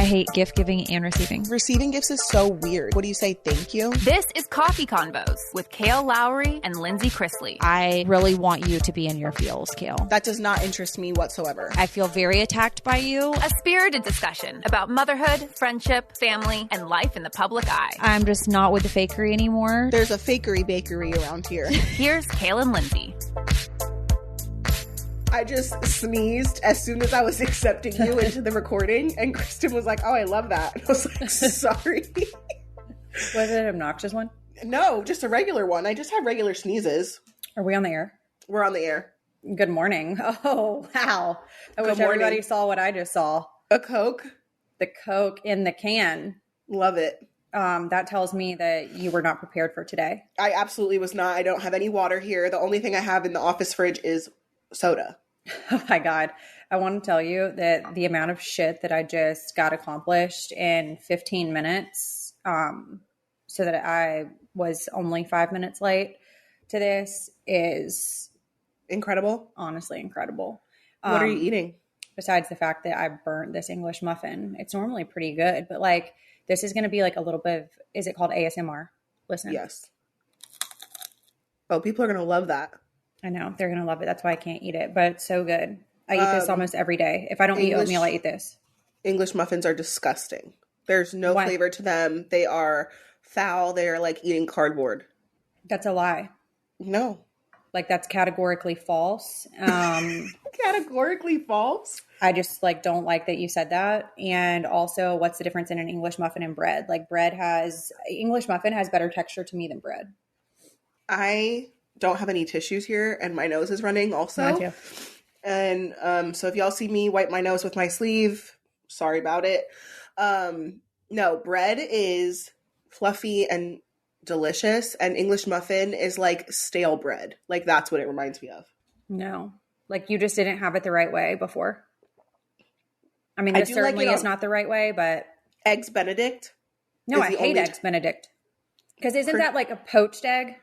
I hate gift giving and receiving. Receiving gifts is so weird. What do you say? Thank you? This is Coffee Convos with Kail Lowry and Lindsie Chrisley. I really want you to be in your feels, Kail. That does not interest me whatsoever. I feel very attacked by you. A spirited discussion about motherhood, friendship, family, and life in the public eye. I'm just not with the fakery anymore. There's a fakery bakery around here. Here's Kail and Lindsie. I just sneezed as soon as I was accepting you into the recording, and Kristen was like, oh, I love that. And I was like, sorry. Was it an obnoxious one? No, just a regular one. I just have regular sneezes. Are we on the air? We're on the air. Good morning. Oh, wow. I wish everybody saw what I just saw. A Coke? The Coke in the can. Love it. That tells me that you were not prepared for today. I absolutely was not. I don't have any water here. The only thing I have in the office fridge is soda. Oh my God. I want to tell you that the amount of shit that I just got accomplished in 15 minutes, so that I was only 5 minutes late to this is incredible. Honestly incredible. What are you eating? Besides the fact that I burnt this English muffin. It's normally pretty good, but like this is going to be like a little bit of, is it called ASMR? Listen. Yes. Oh, people are going to love that. I know. They're going to love it. That's why I can't eat it, but it's so good. I eat this almost every day. If I don't eat oatmeal, I eat this. English muffins are disgusting. There's no flavor to them. They are foul. They are like eating cardboard. That's a lie. No. Like that's categorically false. Categorically false? I just like don't like that you said that. And also, what's the difference in an English muffin and bread? Like English muffin has better texture to me than bread. I don't have any tissues here and my nose is running also. Mine too. And so if y'all see me wipe my nose with my sleeve, sorry about it. No, bread is fluffy and delicious, and English muffin is like stale bread. Like that's what it reminds me of. No, like you just didn't have it the right way before. I mean, this certainly is not the right way, but Eggs Benedict. No, I hate Eggs Benedict because isn't that like a poached egg?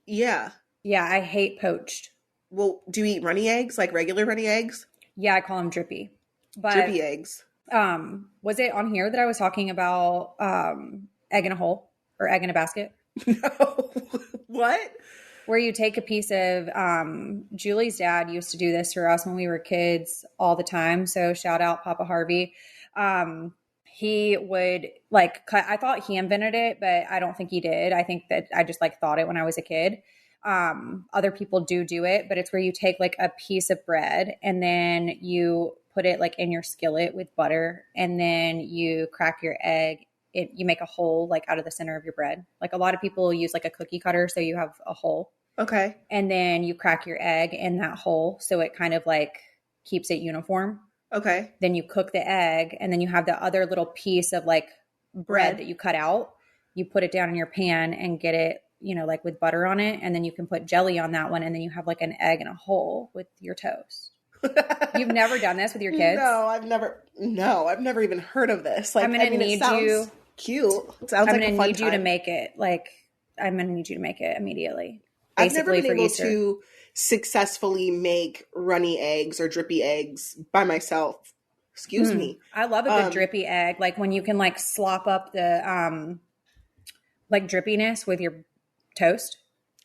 Yeah. Yeah, I hate poached. Well, do you eat runny eggs, like regular runny eggs? Yeah, I call them drippy. But, drippy eggs. Was it on here that I was talking about egg in a hole or egg in a basket? No. What? Where you take a piece of, Julie's dad used to do this for us when we were kids all the time. So shout out Papa Harvey. He would like cut, I thought he invented it, but I don't think he did. I think that I just like thought it when I was a kid. Other people do it, but it's where you take like a piece of bread and then you put it like in your skillet with butter and then you crack your egg. You make a hole like out of the center of your bread. Like a lot of people use like a cookie cutter. So you have a hole. Okay. And then you crack your egg in that hole. So it kind of like keeps it uniform. Okay. Then you cook the egg and then you have the other little piece of like bread that you cut out. You put it down in your pan and get it, you know, like with butter on it. And then you can put jelly on that one. And then you have like an egg in a hole with your toast. You've never done this with your kids? No, I've never even heard of this. Like, I'm going to need you. Cute. It sounds like a fun time. I'm going to need you to make it. Like, I'm going to need you to make it immediately. I've never been able to successfully make runny eggs or drippy eggs by myself. Excuse me. I love a good drippy egg. Like when you can like slop up the like drippiness with your toast.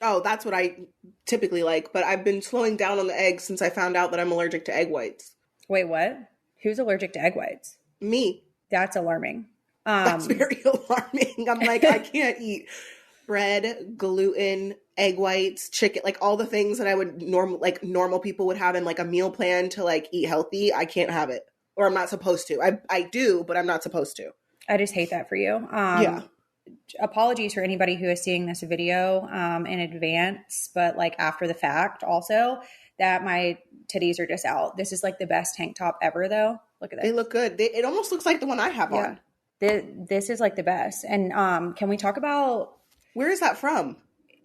Oh, that's what I typically like. But I've been slowing down on the eggs since I found out that I'm allergic to egg whites. Wait, what? Who's allergic to egg whites? Me. That's alarming. That's very alarming. I'm like, I can't eat bread, gluten, egg whites, chicken, like all the things that I would normal people would have in like a meal plan to like eat healthy. I can't have it, or I'm not supposed to. I do, but I'm not supposed to. I just hate that for you. Yeah. Apologies for anybody who is seeing this video in advance, but like after the fact also that my titties are just out. This is like the best tank top ever though. Look at that. They look good. It almost looks like the one I have on. This is like the best. And can we talk about... Where is that from?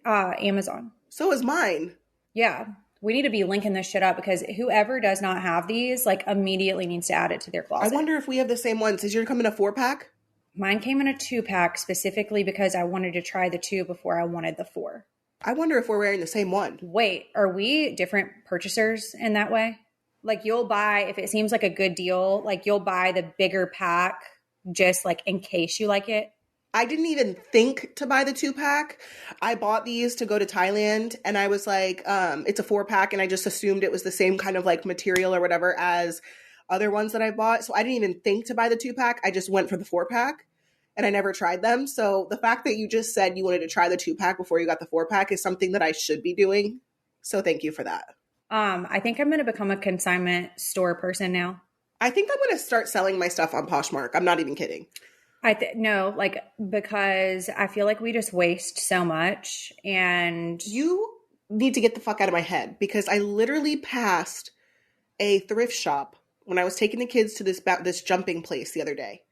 Amazon. So is mine. Yeah. We need to be linking this shit up because whoever does not have these like immediately needs to add it to their closet. I wonder if we have the same ones. Does yours come in a 4-pack? Mine came in a 2-pack specifically because I wanted to try the 2 before I wanted the 4. I wonder if we're wearing the same one. Wait, are we different purchasers in that way? Like you'll buy, if it seems like a good deal, like you'll buy the bigger pack just like in case you like it? I didn't even think to buy the 2-pack. I bought these to go to Thailand, and I was like, it's a 4-pack, and I just assumed it was the same kind of like material or whatever as other ones that I bought. So I didn't even think to buy the 2-pack. I just went for the 4-pack, and I never tried them. So the fact that you just said you wanted to try the 2-pack before you got the 4-pack is something that I should be doing. So thank you for that. I think I'm going to become a consignment store person now. I think I'm going to start selling my stuff on Poshmark. I'm not even kidding. No, like, because I feel like we just waste so much, and you need to get the fuck out of my head, because I literally passed a thrift shop when I was taking the kids to this jumping place the other day.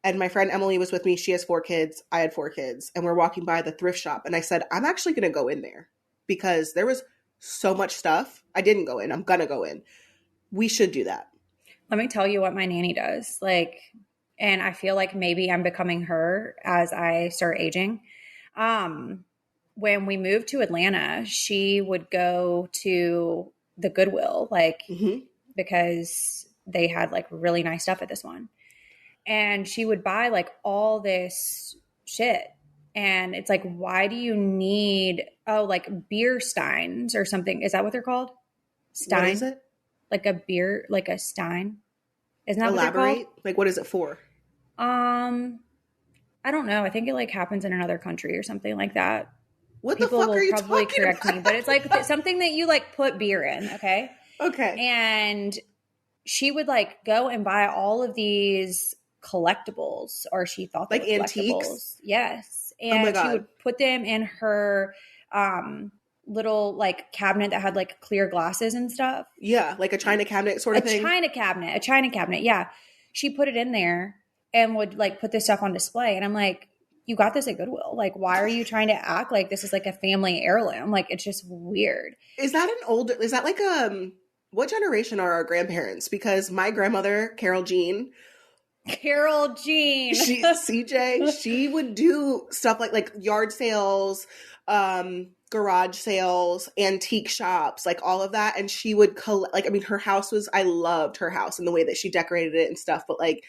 And my friend Emily was with me. She has 4 kids. I had 4 kids. And we're walking by the thrift shop. And I said, I'm actually going to go in there because there was so much stuff. I didn't go in. I'm going to go in. We should do that. Let me tell you what my nanny does. Like, and I feel like maybe I'm becoming her as I start aging. When we moved to Atlanta, she would go to the Goodwill, like, because they had like really nice stuff at this one. And she would buy like all this shit. And it's like, why do you need, like beer steins or something? Is that what they're called? Stein? What is it? Like a beer, like a stein. Isn't that what they're called? Like, what is it for? I don't know. I think it like happens in another country or something like that. What People the fuck are you probably talking correct about? me, but it's like something that you like put beer in. Okay. Okay. And she would like go and buy all of these collectibles, or she thought they like were antiques. Collectibles. Yes. Oh my And God. she would put them in her little like cabinet that had like clear glasses and stuff. Yeah, like a china cabinet sort of thing. A china cabinet. Yeah. She put it in there and would like put this stuff on display. And I'm like, you got this at Goodwill. Like, why are you trying to act like this is like a family heirloom? Like, it's just weird. Is that like what generation are our grandparents? Because my grandmother, Carol Jean, she would do stuff like yard sales, garage sales, antique shops, like all of that. And she would her house I loved her house and the way that she decorated it and stuff. But like,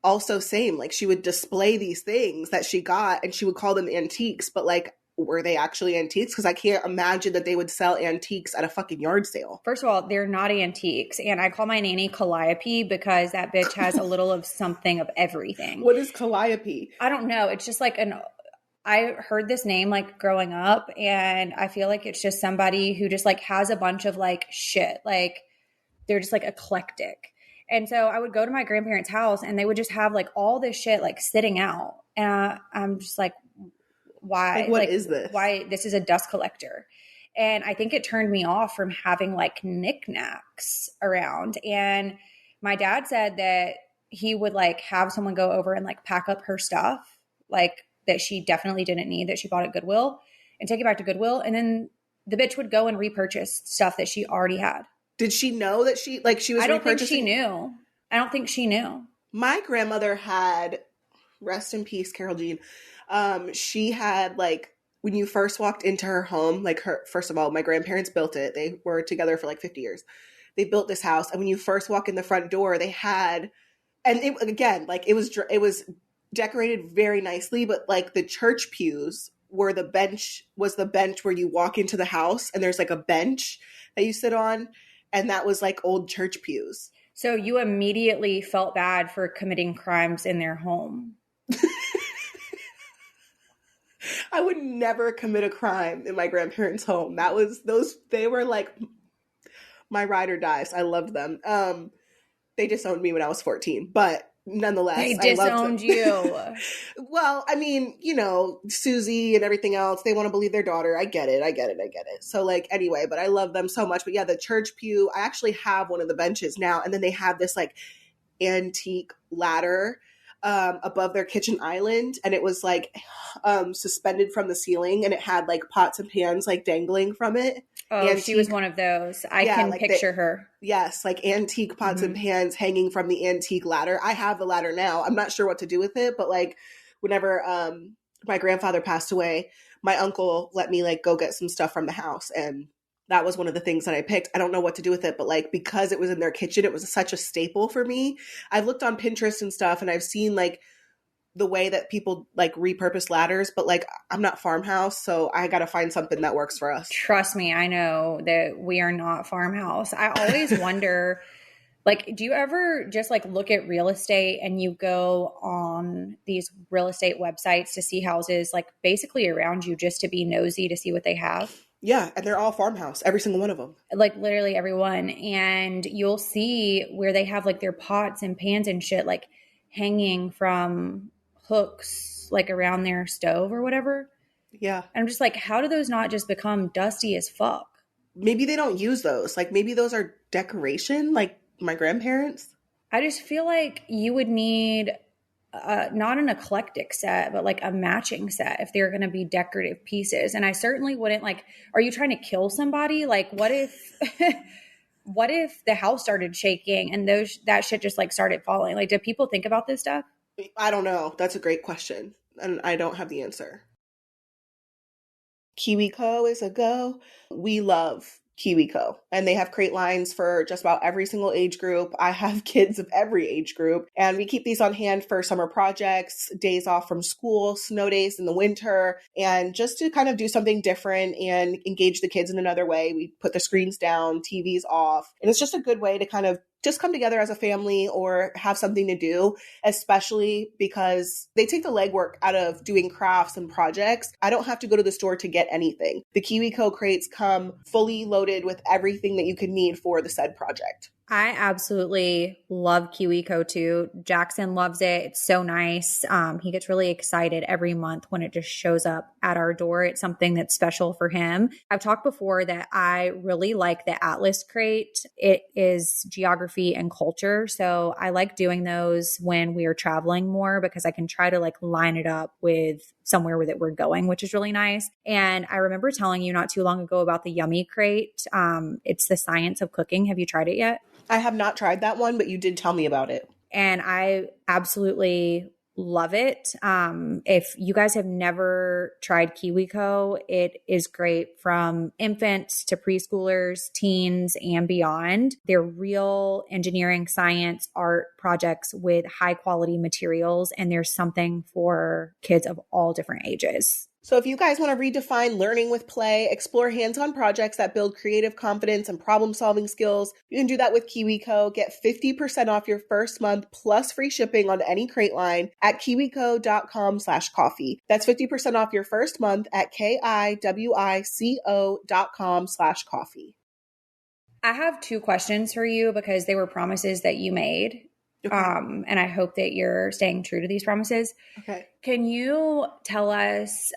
also same, like she would display these things that she got and she would call them antiques. But like, were they actually antiques? Because I can't imagine that they would sell antiques at a fucking yard sale. First of all, they're not antiques. And I call my nanny Calliope because that bitch has a little of something of everything. What is Calliope? I don't know. It's just like I heard this name like growing up, and I feel like it's just somebody who just like has a bunch of like shit. Like they're just like eclectic. And so I would go to my grandparents' house and they would just have like all this shit like sitting out. And I'm just like, why? Like, what is this? Why? This is a dust collector. And I think it turned me off from having like knickknacks around. And my dad said that he would like have someone go over and like pack up her stuff, like that she definitely didn't need, that she bought at Goodwill, and take it back to Goodwill. And then the bitch would go and repurchase stuff that she already had. Did she know that she was repurchasing? I don't think she knew. My grandmother had, rest in peace, Carol Jean. She had like, when you first walked into her home, like first of all, my grandparents built it. They were together for like 50 years. They built this house. And when you first walk in the front door, they had, and it was decorated very nicely, but like the church pews was the bench where you walk into the house and there's like a bench that you sit on. And that was like old church pews. So you immediately felt bad for committing crimes in their home. I would never commit a crime in my grandparents' home. They were like my ride or dies. I loved them. They disowned me when I was 14, but nonetheless, they disowned you. Well, I mean, you know, Susie and everything else, they want to believe their daughter. I get it. So like, anyway, but I love them so much. But yeah, the church pew, I actually have one of the benches now. And then they have this like antique ladder above their kitchen island. And it was like suspended from the ceiling, and it had like pots and pans like dangling from it. Oh, antique. She was one of those. I can like picture her. Yes, like antique pots and pans hanging from the antique ladder. I have the ladder now. I'm not sure what to do with it, but like whenever my grandfather passed away, my uncle let me like go get some stuff from the house, and that was one of the things that I picked. I don't know what to do with it, but like, because it was in their kitchen, it was such a staple for me. I've looked on Pinterest and stuff, and I've seen like the way that people like repurpose ladders, but like, I'm not Farmhouse, so I got to find something that works for us. Trust me, I know that we are not Farmhouse. I always wonder, like, do you ever just like look at real estate and you go on these real estate websites to see houses like basically around you just to be nosy to see what they have? Yeah, and they're all Farmhouse, every single one of them. Like literally everyone. And you'll see where they have like their pots and pans and shit like hanging from hooks like around their stove or whatever. Yeah. And I'm just like, how do those not just become dusty as fuck? Maybe they don't use those. Like, maybe those are decoration, like my grandparents. I just feel like you would need not an eclectic set, but like a matching set if they're going to be decorative pieces. And I certainly wouldn't like, are you trying to kill somebody? Like, what if, what if the house started shaking and that shit just like started falling? Like, do people think about this stuff? I don't know. That's a great question. And I don't have the answer. KiwiCo is a go. We love KiwiCo. And they have crate lines for just about every single age group. I have kids of every age group. And we keep these on hand for summer projects, days off from school, snow days in the winter, and just to kind of do something different and engage the kids in another way. We put the screens down, TVs off. And it's just a good way to kind of just come together as a family or have something to do, especially because they take the legwork out of doing crafts and projects. I don't have to go to the store to get anything. The KiwiCo crates come fully loaded with everything that you could need for the said project. I absolutely love KiwiCo too. Jackson loves it. It's so nice. He gets really excited every month when it just shows up at our door. It's something that's special for him. I've talked before that I really like the Atlas crate. It is geography and culture. So I like doing those when we are traveling more because I can try to like line it up with somewhere that we're going, which is really nice. And I remember telling you not too long ago about the Yummy crate. It's the science of cooking. Have you tried it yet? I have not tried that one, but you did tell me about it. And I absolutely love it. If you guys have never tried KiwiCo, it is great from infants to preschoolers, teens, and beyond. They're real engineering, science, art projects with high quality materials, and there's something for kids of all different ages. So if you guys want to redefine learning with play, explore hands-on projects that build creative confidence and problem-solving skills, you can do that with KiwiCo. Get 50% off your first month plus free shipping on any crate line at kiwico.com/coffee. That's 50% off your first month at kiwico.com/coffee. I have 2 questions for you because they were promises that you made. Okay. And I hope that you're staying true to these promises. Okay. Can you tell us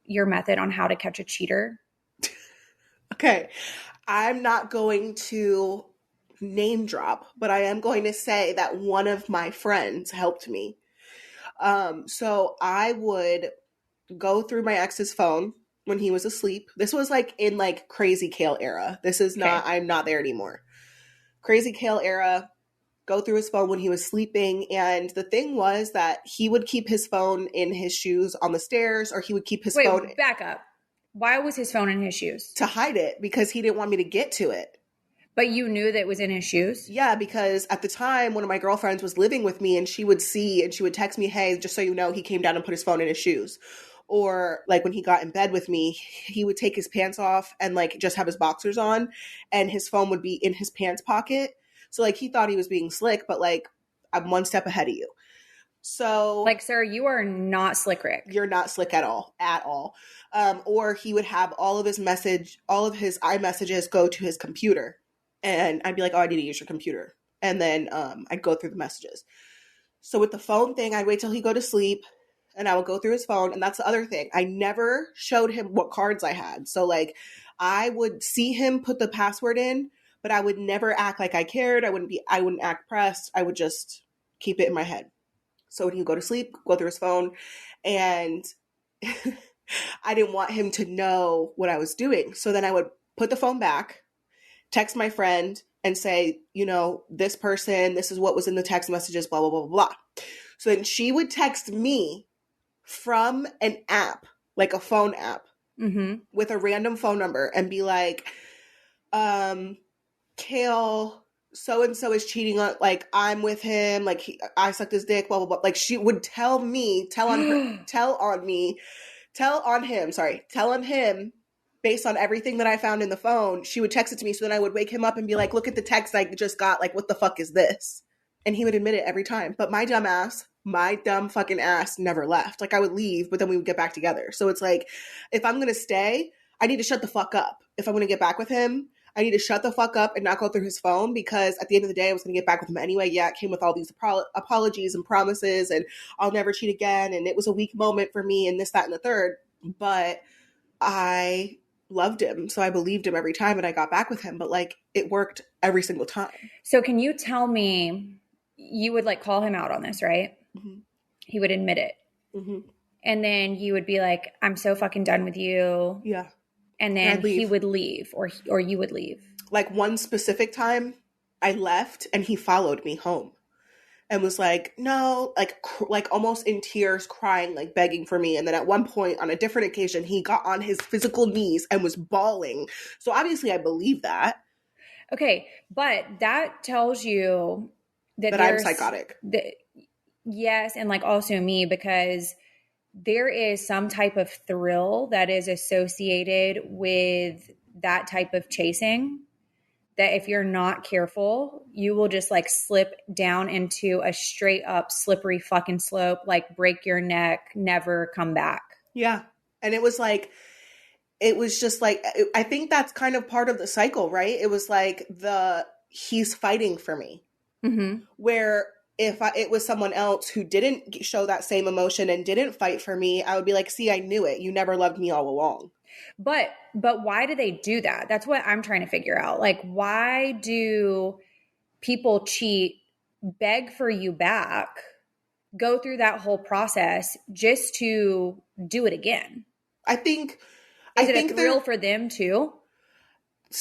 your method on how to catch a cheater? Okay. I'm not going to name drop, but I am going to say that one of my friends helped me. So I would go through my ex's phone when he was asleep. This was like in like crazy Kail era. This is not, I'm not there anymore. Crazy Kail era. Go through his phone when he was sleeping. And the thing was that he would keep his phone in his shoes on the stairs, or he would keep his phone. Wait, back up. Why was his phone in his shoes? To hide it, because he didn't want me to get to it. But you knew that it was in his shoes? Yeah, because at the time, one of my girlfriends was living with me, and she would see, and she would text me, hey, just so you know, he came down and put his phone in his shoes. Or like when he got in bed with me, he would take his pants off and like just have his boxers on, and his phone would be in his pants pocket. So like he thought he was being slick, but like I'm one step ahead of you. So like, sir, you are not slick, Rick. You're not slick at all. Or he would have all of his iMessages go to his computer, and I'd be like, oh, I need to use your computer. And then I'd go through the messages. So with the phone thing, I'd wait till he'd go to sleep, and I would go through his phone. And that's the other thing. I never showed him what cards I had. So like I would see him put the password in, but I would never act like I cared. I wouldn't act pressed. I would just keep it in my head. So when he would go to sleep, go through his phone, and I didn't want him to know what I was doing. So then I would put the phone back, text my friend, and say, you know, this person, this is what was in the text messages, blah, blah, blah, blah, blah. So then she would text me from an app, like a phone app, with a random phone number and be like, Kail, so-and-so is cheating on, like, I'm with him, like, I sucked his dick, blah, blah, blah. Like, she would tell on him, based on everything that I found in the phone. She would text it to me, so then I would wake him up and be like, look at the text I just got, like, what the fuck is this? And he would admit it every time. But my dumb fucking ass never left. Like, I would leave, but then we would get back together. So it's like, if I'm going to stay, I need to shut the fuck up. If I'm going to get back with him, I need to shut the fuck up and not go through his phone, because at the end of the day, I was going to get back with him anyway. Yeah, it came with all these apologies and promises and I'll never cheat again. And it was a weak moment for me and this, that, and the third. But I loved him. So I believed him every time and I got back with him. But like, it worked every single time. So can you tell me, you would like call him out on this, right? Mm-hmm. He would admit it. Mm-hmm. And then you would be like, I'm so fucking done with you. Yeah. And then he would leave, or you would leave. Like one specific time I left and he followed me home and was like, no, like almost in tears, crying, like begging for me. And then at one point on a different occasion, he got on his physical knees and was bawling. So obviously I believe that. Okay. But that tells you that I'm psychotic. Yes. And like also me, because there is some type of thrill that is associated with that type of chasing, that if you're not careful, you will just like slip down into a straight up slippery fucking slope, like break your neck, never come back. Yeah. And it was just like, I think that's kind of part of the cycle, right? It was like he's fighting for me. Mm-hmm. Where if it was someone else who didn't show that same emotion and didn't fight for me, I would be like, see, I knew it. You never loved me all along. But why do they do that? That's what I'm trying to figure out. Like, why do people cheat, beg for you back, go through that whole process just to do it again? I think it a thrill for them too?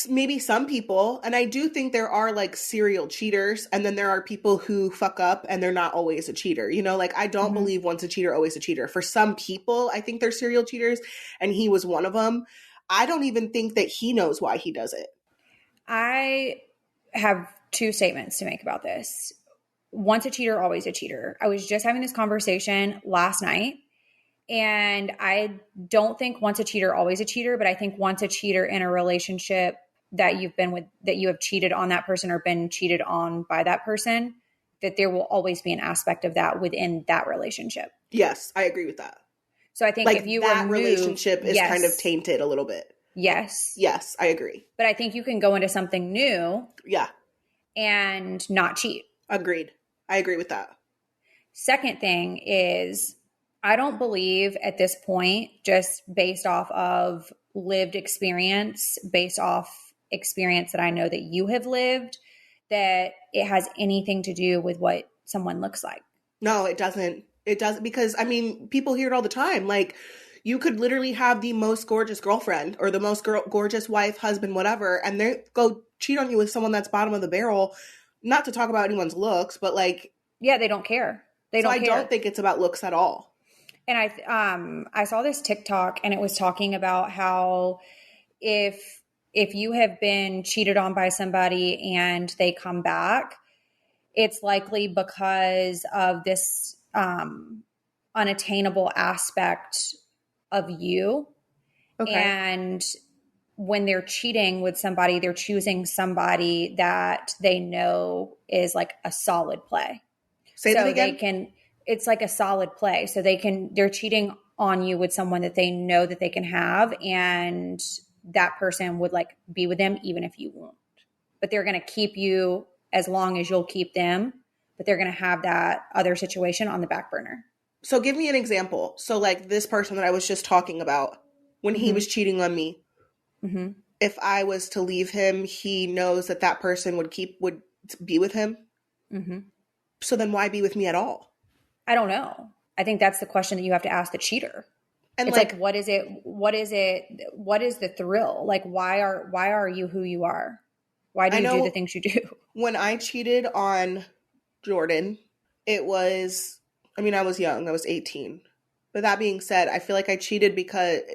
Maybe some people. And I do think there are like serial cheaters, and then there are people who fuck up and they're not always a cheater. You know, like I don't believe once a cheater, always a cheater. For some people, I think they're serial cheaters, and he was one of them. I don't even think that he knows why he does it. I have two statements to make about this. Once a cheater, always a cheater. I was just having this conversation last night, and I don't think once a cheater, always a cheater, but I think once a cheater in a relationship that you've been with, that you have cheated on that person or been cheated on by that person, that there will always be an aspect of that within that relationship. Yes, I agree with that. So I think like if you that remove, relationship is kind of tainted a little bit. Yes. Yes, I agree. But I think you can go into something new. Yeah. And not cheat. Agreed. I agree with that. Second thing is, I don't believe at this point, just based off of lived experience, based off experience that I know that you have lived, that it has anything to do with what someone looks like. No, it doesn't. It doesn't, because I mean, people hear it all the time. Like, you could literally have the most gorgeous girlfriend or the most gorgeous wife, husband, whatever, and they go cheat on you with someone that's bottom of the barrel. Not to talk about anyone's looks, but like, yeah, they don't care. I don't think it's about looks at all. And I saw this TikTok, and it was talking about how if you have been cheated on by somebody and they come back, it's likely because of this unattainable aspect of you. Okay. And when they're cheating with somebody, they're choosing somebody that they know is like a solid play. Say that again. It's like a solid play. So they're cheating on you with someone that they know that they can have, and that person would like be with them even if you won't. But they're going to keep you as long as you'll keep them, but they're going to have that other situation on the back burner. So give me an example. So like this person that I was just talking about, when he was cheating on me, if I was to leave him, he knows that person would be with him. So then why be with me at all? I don't know. I think that's the question that you have to ask the cheater. And it's like, what is it? What is the thrill? Like, why are you who you are? Why do you do the things you do? When I cheated on Jordan, I was young. I was 18. But that being said, I feel like I cheated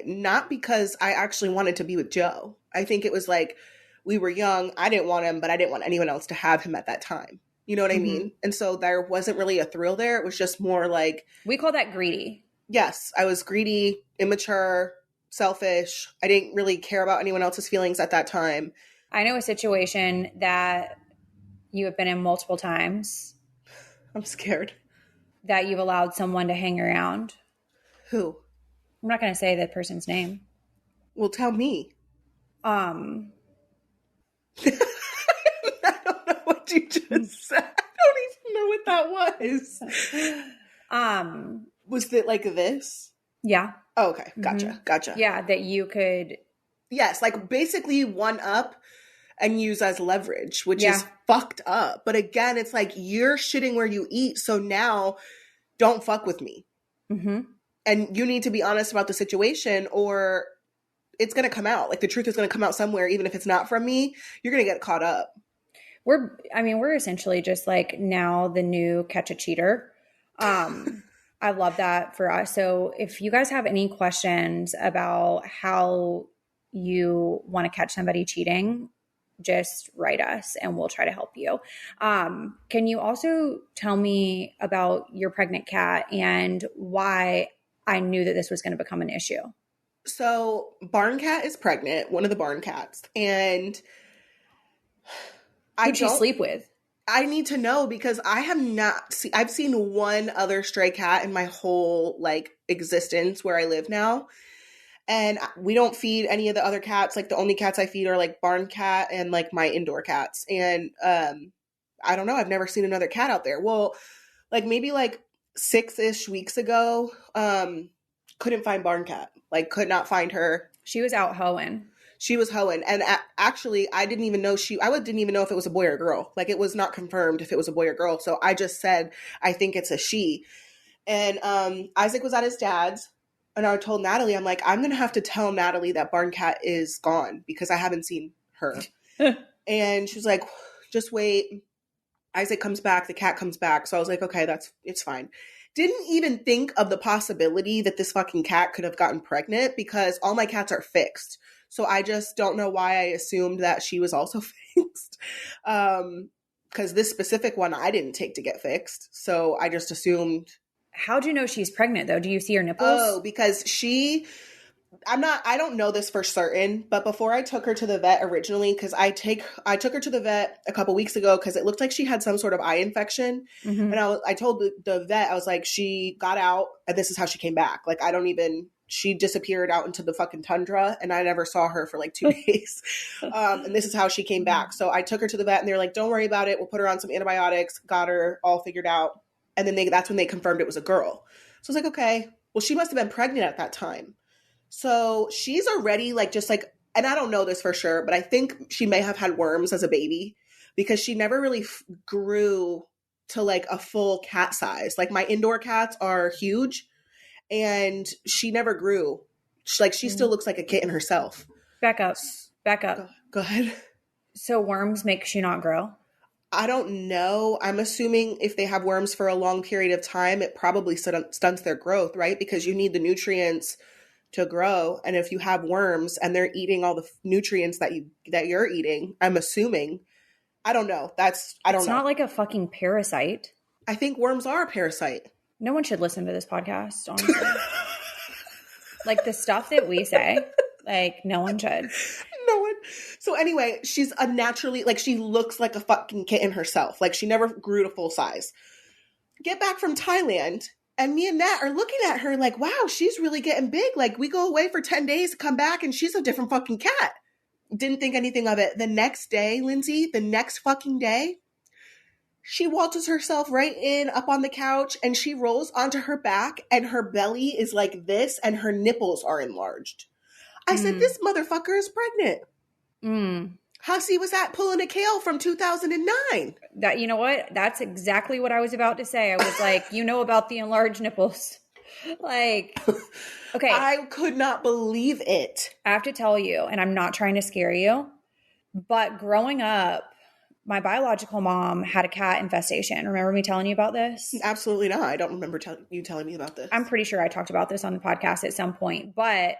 not because I actually wanted to be with Joe. I think it was like We were young. I didn't want him, but I didn't want anyone else to have him at that time. You know what I mean? And so there wasn't really a thrill there. It was just more like... We call that greedy. Yes, I was greedy, immature, selfish. I didn't really care about anyone else's feelings at that time. I know a situation that you have been in multiple times. I'm scared. That you've allowed someone to hang around. Who? I'm not going to say the person's name. Well, tell me. I don't know what you just said. I don't even know what that was. Was it like this? Yeah. Oh, okay. Gotcha. Yeah, that you could... Yes, like basically one up and use as leverage, which is fucked up. But again, it's like you're shitting where you eat. So now don't fuck with me. And you need to be honest about the situation or it's going to come out. Like the truth is going to come out somewhere, even if it's not from me. You're going to get caught up. We're essentially just like now the new catch a cheater. I love that for us. So if you guys have any questions about how you want to catch somebody cheating, just write us and we'll try to help you. Can you also tell me about your pregnant cat and why I knew that this was going to become an issue? So Barn Cat is pregnant, one of the barn cats. And who'd she sleep with? I need to know because I have not I've seen one other stray cat in my whole like existence where I live now. And we don't feed any of the other cats. Like the only cats I feed are like Barn Cat and like my indoor cats. And I don't know. I've never seen another cat out there. Well, like maybe like 6-ish weeks ago, couldn't find Barn Cat. Like could not find her. She was out hoeing. She was hoeing. And actually, I didn't even know didn't even know if it was a boy or girl. Like it was not confirmed if it was a boy or girl. So I just said, I think it's a she. And Isaac was at his dad's. And I told Natalie, I'm like, I'm going to have to tell Natalie that Barn Cat is gone because I haven't seen her. And she was like, just wait. Isaac comes back. The cat comes back. So I was like, okay, it's fine. Didn't even think of the possibility that this fucking cat could have gotten pregnant because all my cats are fixed. So I just don't know why I assumed that she was also fixed. Because this specific one I didn't take to get fixed. So I just assumed. How'd you know she's pregnant though? Do you see her nipples? Oh, because I don't know this for certain, but before I took her to the vet originally, because I took her to the vet a couple weeks ago because it looked like she had some sort of eye infection. And I told the vet, I was like, she got out and this is how she came back. Like, she disappeared out into the fucking tundra and I never saw her for like 2 days. And this is how she came back. So I took her to the vet and they're like, don't worry about it. We'll put her on some antibiotics, got her all figured out. And then that's when they confirmed it was a girl. So I was like, okay, well, she must have been pregnant at that time. So she's already like, just like, and I don't know this for sure, but I think she may have had worms as a baby because she never really grew to like a full cat size. Like my indoor cats are huge and she never grew. She still looks like a kitten herself. Back up. Go ahead. So worms make you not grow? I don't know. I'm assuming if they have worms for a long period of time, it probably stunts their growth, right? Because you need the nutrients to grow. And if you have worms and they're eating all the nutrients that you're eating, I'm assuming. I don't know. I don't know. It's not like a fucking parasite. I think worms are a parasite. No one should listen to this podcast, honestly. Like the stuff that we say, like no one should. No one. So anyway, she's a naturally, like she looks like a fucking kitten herself. Like she never grew to full size. Get back from Thailand and me and Nat are looking at her like, wow, she's really getting big. Like we go away for 10 days to come back and she's a different fucking cat. Didn't think anything of it. The next day, Lindsie, the next fucking day, she waltzes herself right in up on the couch and she rolls onto her back and her belly is like this and her nipples are enlarged. I said, this motherfucker is pregnant. Hussy was at pulling a Kail from 2009. That, you know what? That's exactly what I was about to say. I was like, you know about the enlarged nipples. Like, okay. I could not believe it. I have to tell you, and I'm not trying to scare you, but growing up, my biological mom had a cat infestation. Remember me telling you about this? Absolutely not. I don't remember you telling me about this. I'm pretty sure I talked about this on the podcast at some point, but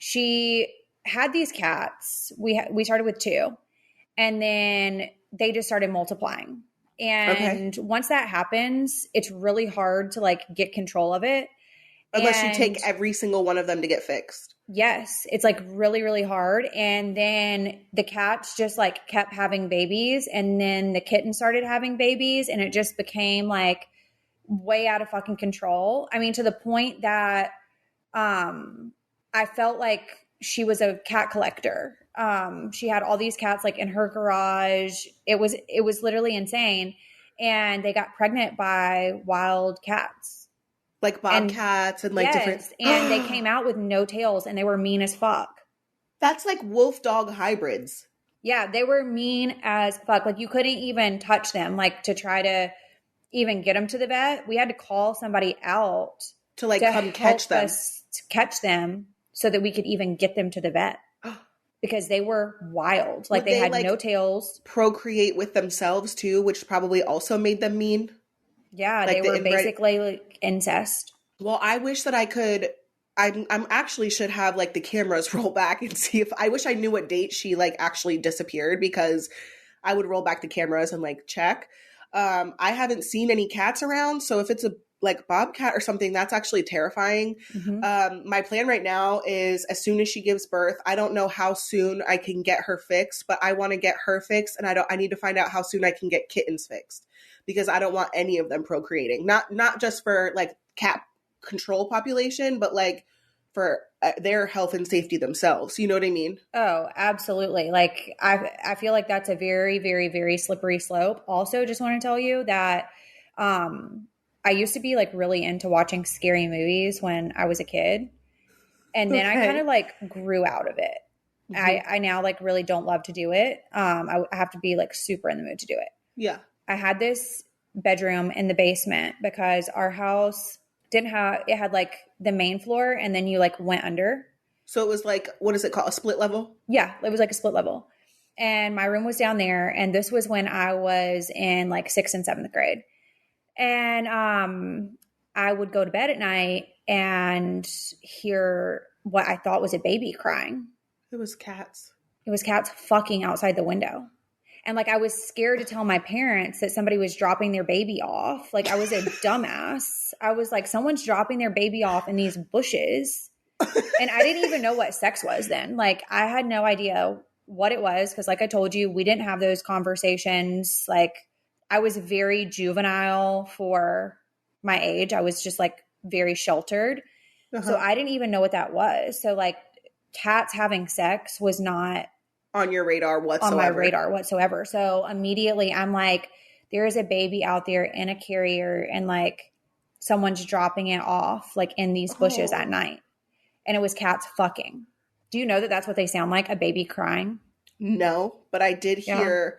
she had these cats. We started with 2, And then they just started multiplying. And once that happens, it's really hard to like get control of it. Unless you take every single one of them to get fixed. Yes. It's like really, really hard. And then the cats just like kept having babies. And then the kitten started having babies. And it just became like way out of fucking control. I mean, to the point that I felt like she was a cat collector. She had all these cats like in her garage. It was literally insane. And they got pregnant by wild cats. Like bobcats and like different. And they came out with no tails and they were mean as fuck. That's like wolf dog hybrids. Yeah, they were mean as fuck. Like you couldn't even touch them, like to try to even get them to the vet. We had to call somebody out to like come catch them. To catch them so that we could even get them to the vet. Because they were wild. Like they had no tails. Procreate with themselves too, which probably also made them mean. Yeah, like they were basically like incest. Well, I wish that I could. I'm actually should have like the cameras roll back and see if I wish I knew what date she like actually disappeared, because I would roll back the cameras and like check. I haven't seen any cats around, so if it's a like bobcat or something, that's actually terrifying. Mm-hmm. My plan right now is as soon as she gives birth, I don't know how soon I can get her fixed, but I want to get her fixed, and I need to find out how soon I can get kittens fixed, because I don't want any of them procreating. Not just for like cat control population, but like for their health and safety themselves. You know what I mean? Oh, absolutely. Like I feel like that's a very, very, very slippery slope. Also, just want to tell you that I used to be like really into watching scary movies when I was a kid. And then I kind of like grew out of it. Mm-hmm. I now like really don't love to do it. I have to be like super in the mood to do it. Yeah. I had this bedroom in the basement because our house it had like the main floor and then you like went under. So it was like, what is it called? A split level? Yeah, it was like a split level. And my room was down there. And this was when I was in like 6th and 7th grade. And I would go to bed at night and hear what I thought was a baby crying. It was cats. It was cats fucking outside the window. And like I was scared to tell my parents that somebody was dropping their baby off. Like I was a dumbass. I was like, someone's dropping their baby off in these bushes. And I didn't even know what sex was then. Like I had no idea what it was, because like I told you, we didn't have those conversations. Like I was very juvenile for my age. I was just like very sheltered. So I didn't even know what that was. So like cats having sex was not on your radar whatsoever. On my radar whatsoever. So immediately I'm like, there is a baby out there in a carrier and like someone's dropping it off like in these bushes at night. And it was cats fucking. Do you know that that's what they sound like? A baby crying? No, but I did hear,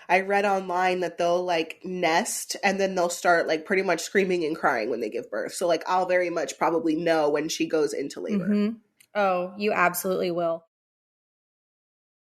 I read online that they'll like nest and then they'll start like pretty much screaming and crying when they give birth. So like I'll very much probably know when she goes into labor. Mm-hmm. Oh, you absolutely will.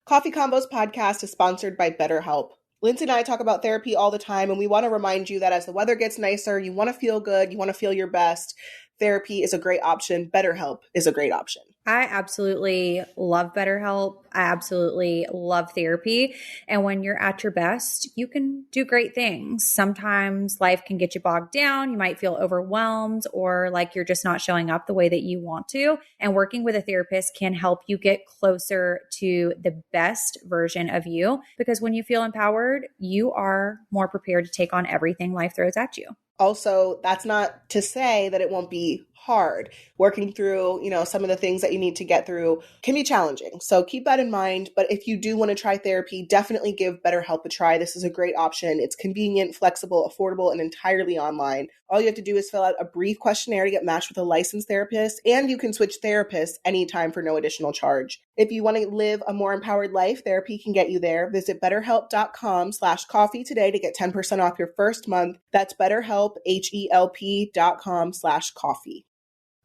Coffee Combos podcast is sponsored by BetterHelp. Lindsie and I talk about therapy all the time, and we want to remind you that as the weather gets nicer, you want to feel good, you want to feel your best. Therapy is a great option. BetterHelp is a great option. I absolutely love BetterHelp. I absolutely love therapy. And when you're at your best, you can do great things. Sometimes life can get you bogged down. You might feel overwhelmed or like you're just not showing up the way that you want to. And working with a therapist can help you get closer to the best version of you, because when you feel empowered, you are more prepared to take on everything life throws at you. Also, that's not to say that it won't be hard. Working through, some of the things that you need to get through can be challenging. So keep that in mind. But if you do want to try therapy, definitely give BetterHelp a try. This is a great option. It's convenient, flexible, affordable, and entirely online. All you have to do is fill out a brief questionnaire to get matched with a licensed therapist, and you can switch therapists anytime for no additional charge. If you want to live a more empowered life, therapy can get you there. Visit betterhelp.com/coffee today to get 10% off your first month. That's BetterHelp, HELP.com/coffee.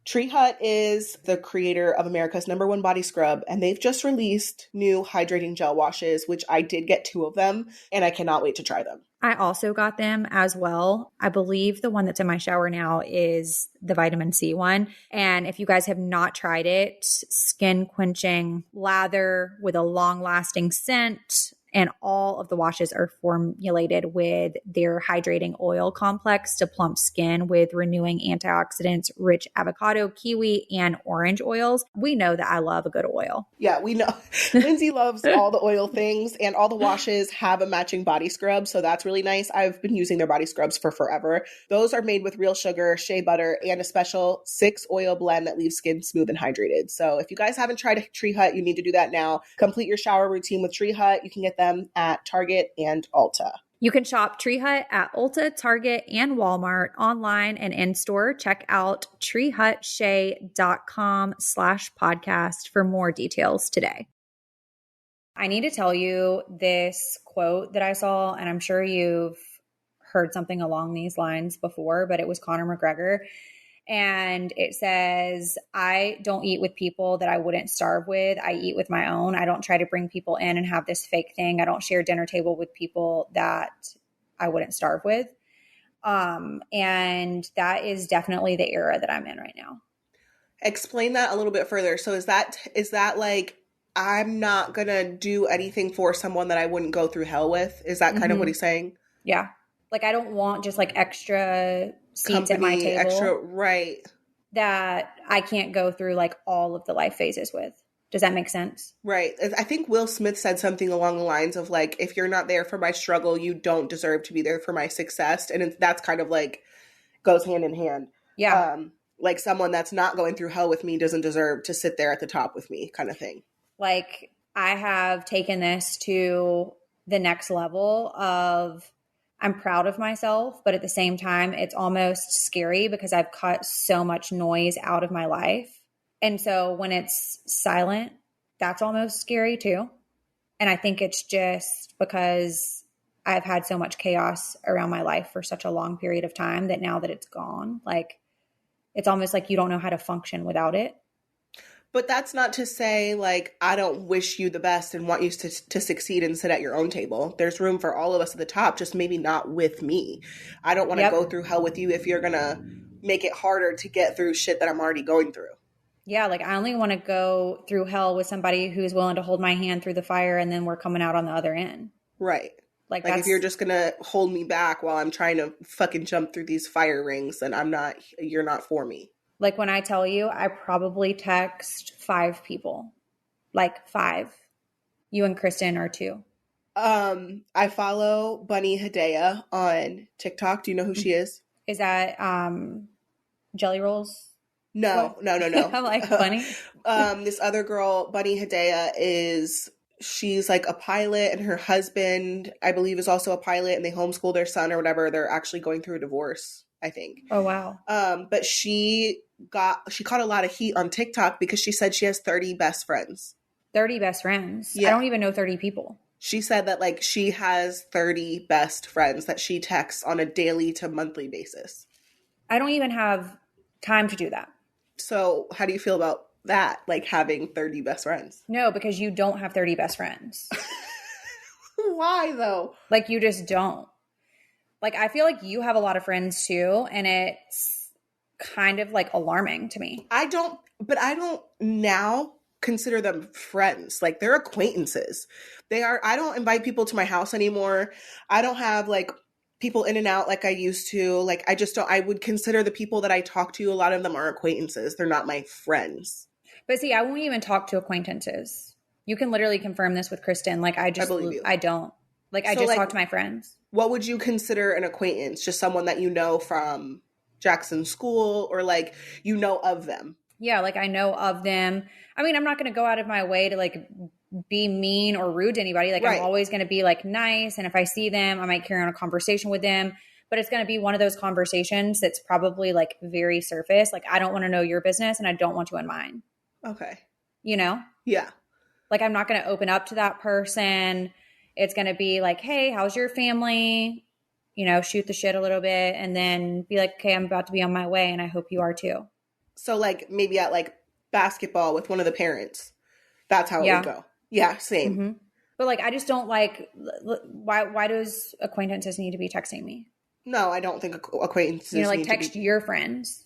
Tree Hut is the creator of America's #1 body scrub, and they've just released new hydrating gel washes, which I did get 2 of them, and I cannot wait to try them. I also got them as well. I believe the one that's in my shower now is the vitamin C one. And if you guys have not tried it, skin quenching lather with a long lasting scent And all of the washes are formulated with their hydrating oil complex to plump skin with renewing antioxidants, rich avocado, kiwi, and orange oils. We know that I love a good oil. Yeah, we know. Lindsie loves all the oil things, and all the washes have a matching body scrub, so that's really nice. I've been using their body scrubs for forever. Those are made with real sugar, shea butter, and a special 6-oil blend that leaves skin smooth and hydrated. So if you guys haven't tried Tree Hut, you need to do that now. Complete your shower routine with Tree Hut. You can get them at Target and Ulta. You can shop Tree Hut at Ulta, Target, and Walmart, online and in-store. Check out treehutshea.com/podcast for more details today. I need to tell you this quote that I saw, and I'm sure you've heard something along these lines before, but it was Conor McGregor. And it says, I don't eat with people that I wouldn't starve with. I eat with my own. I don't try to bring people in and have this fake thing. I don't share dinner table with people that I wouldn't starve with. And that is definitely the era that I'm in right now. Explain that a little bit further. So is that like, I'm not going to do anything for someone that I wouldn't go through hell with? Is that kind of what he's saying? Yeah. Like, I don't want just like extra seats at my table. Extra, right. That I can't go through like all of the life phases with. Does that make sense? Right. I think Will Smith said something along the lines of like, if you're not there for my struggle, you don't deserve to be there for my success. And that's kind of like goes hand in hand. Yeah. Like someone that's not going through hell with me doesn't deserve to sit there at the top with me kind of thing. Like, I have taken this to the next level of I'm proud of myself, but at the same time, it's almost scary because I've cut so much noise out of my life. And so when it's silent, that's almost scary too. And I think it's just because I've had so much chaos around my life for such a long period of time that now that it's gone, like it's almost like you don't know how to function without it. But that's not to say, like, I don't wish you the best and want you to succeed and sit at your own table. There's room for all of us at the top, just maybe not with me. I don't want to go through hell with you if you're going to make it harder to get through shit that I'm already going through. Yeah, like I only want to go through hell with somebody who's willing to hold my hand through the fire and then we're coming out on the other end. Right. Like if you're just going to hold me back while I'm trying to fucking jump through these fire rings, then you're not for me. Like when I tell you, I probably text 5 people. Like 5. You and Kristen are 2. I follow Bunny Hedaya on TikTok. Do you know who she is? Is that Jelly Rolls? No. I'm like, Bunny? This other girl, Bunny Hedaya, she's like a pilot, and her husband, I believe, is also a pilot, and they homeschool their son or whatever. They're actually going through a divorce, I think. Oh, wow. But she caught a lot of heat on TikTok because she said she has 30 best friends. 30 best friends? Yeah. I don't even know 30 people. She said that like she has 30 best friends that she texts on a daily to monthly basis. I don't even have time to do that. So how do you feel about that? Like having 30 best friends? No, because you don't have 30 best friends. Why though? Like you just don't. Like I feel like you have a lot of friends too, and it's kind of like alarming to me. I don't now consider them friends. Like they're acquaintances. I don't invite people to my house anymore. I don't have like people in and out like I used to. Like I just don't. I would consider the people that I talk to, a lot of them are acquaintances. They're not my friends. But see, I won't even talk to acquaintances. You can literally confirm this with Kristen. Like I believe you. I don't. Like I just talk to my friends. What would you consider an acquaintance? Just someone that you know from Jackson school, or like you know of them? Yeah, like I know of them. I mean, I'm not going to go out of my way to like be mean or rude to anybody. Like right. I'm always going to be like nice. And if I see them, I might carry on a conversation with them. But it's going to be one of those conversations that's probably like very surface. Like I don't want to know your business and I don't want to in mine. Okay. You know? Yeah. Like I'm not going to open up to that person. It's going to be like, hey, how's your family? You know, shoot the shit a little bit and then be like, okay, I'm about to be on my way and I hope you are too. So like maybe at like basketball with one of the parents. That's how it would go. Yeah, same. Mm-hmm. But like, I just don't like, why does acquaintances need to be texting me? No, I don't think acquaintances need like text your friends.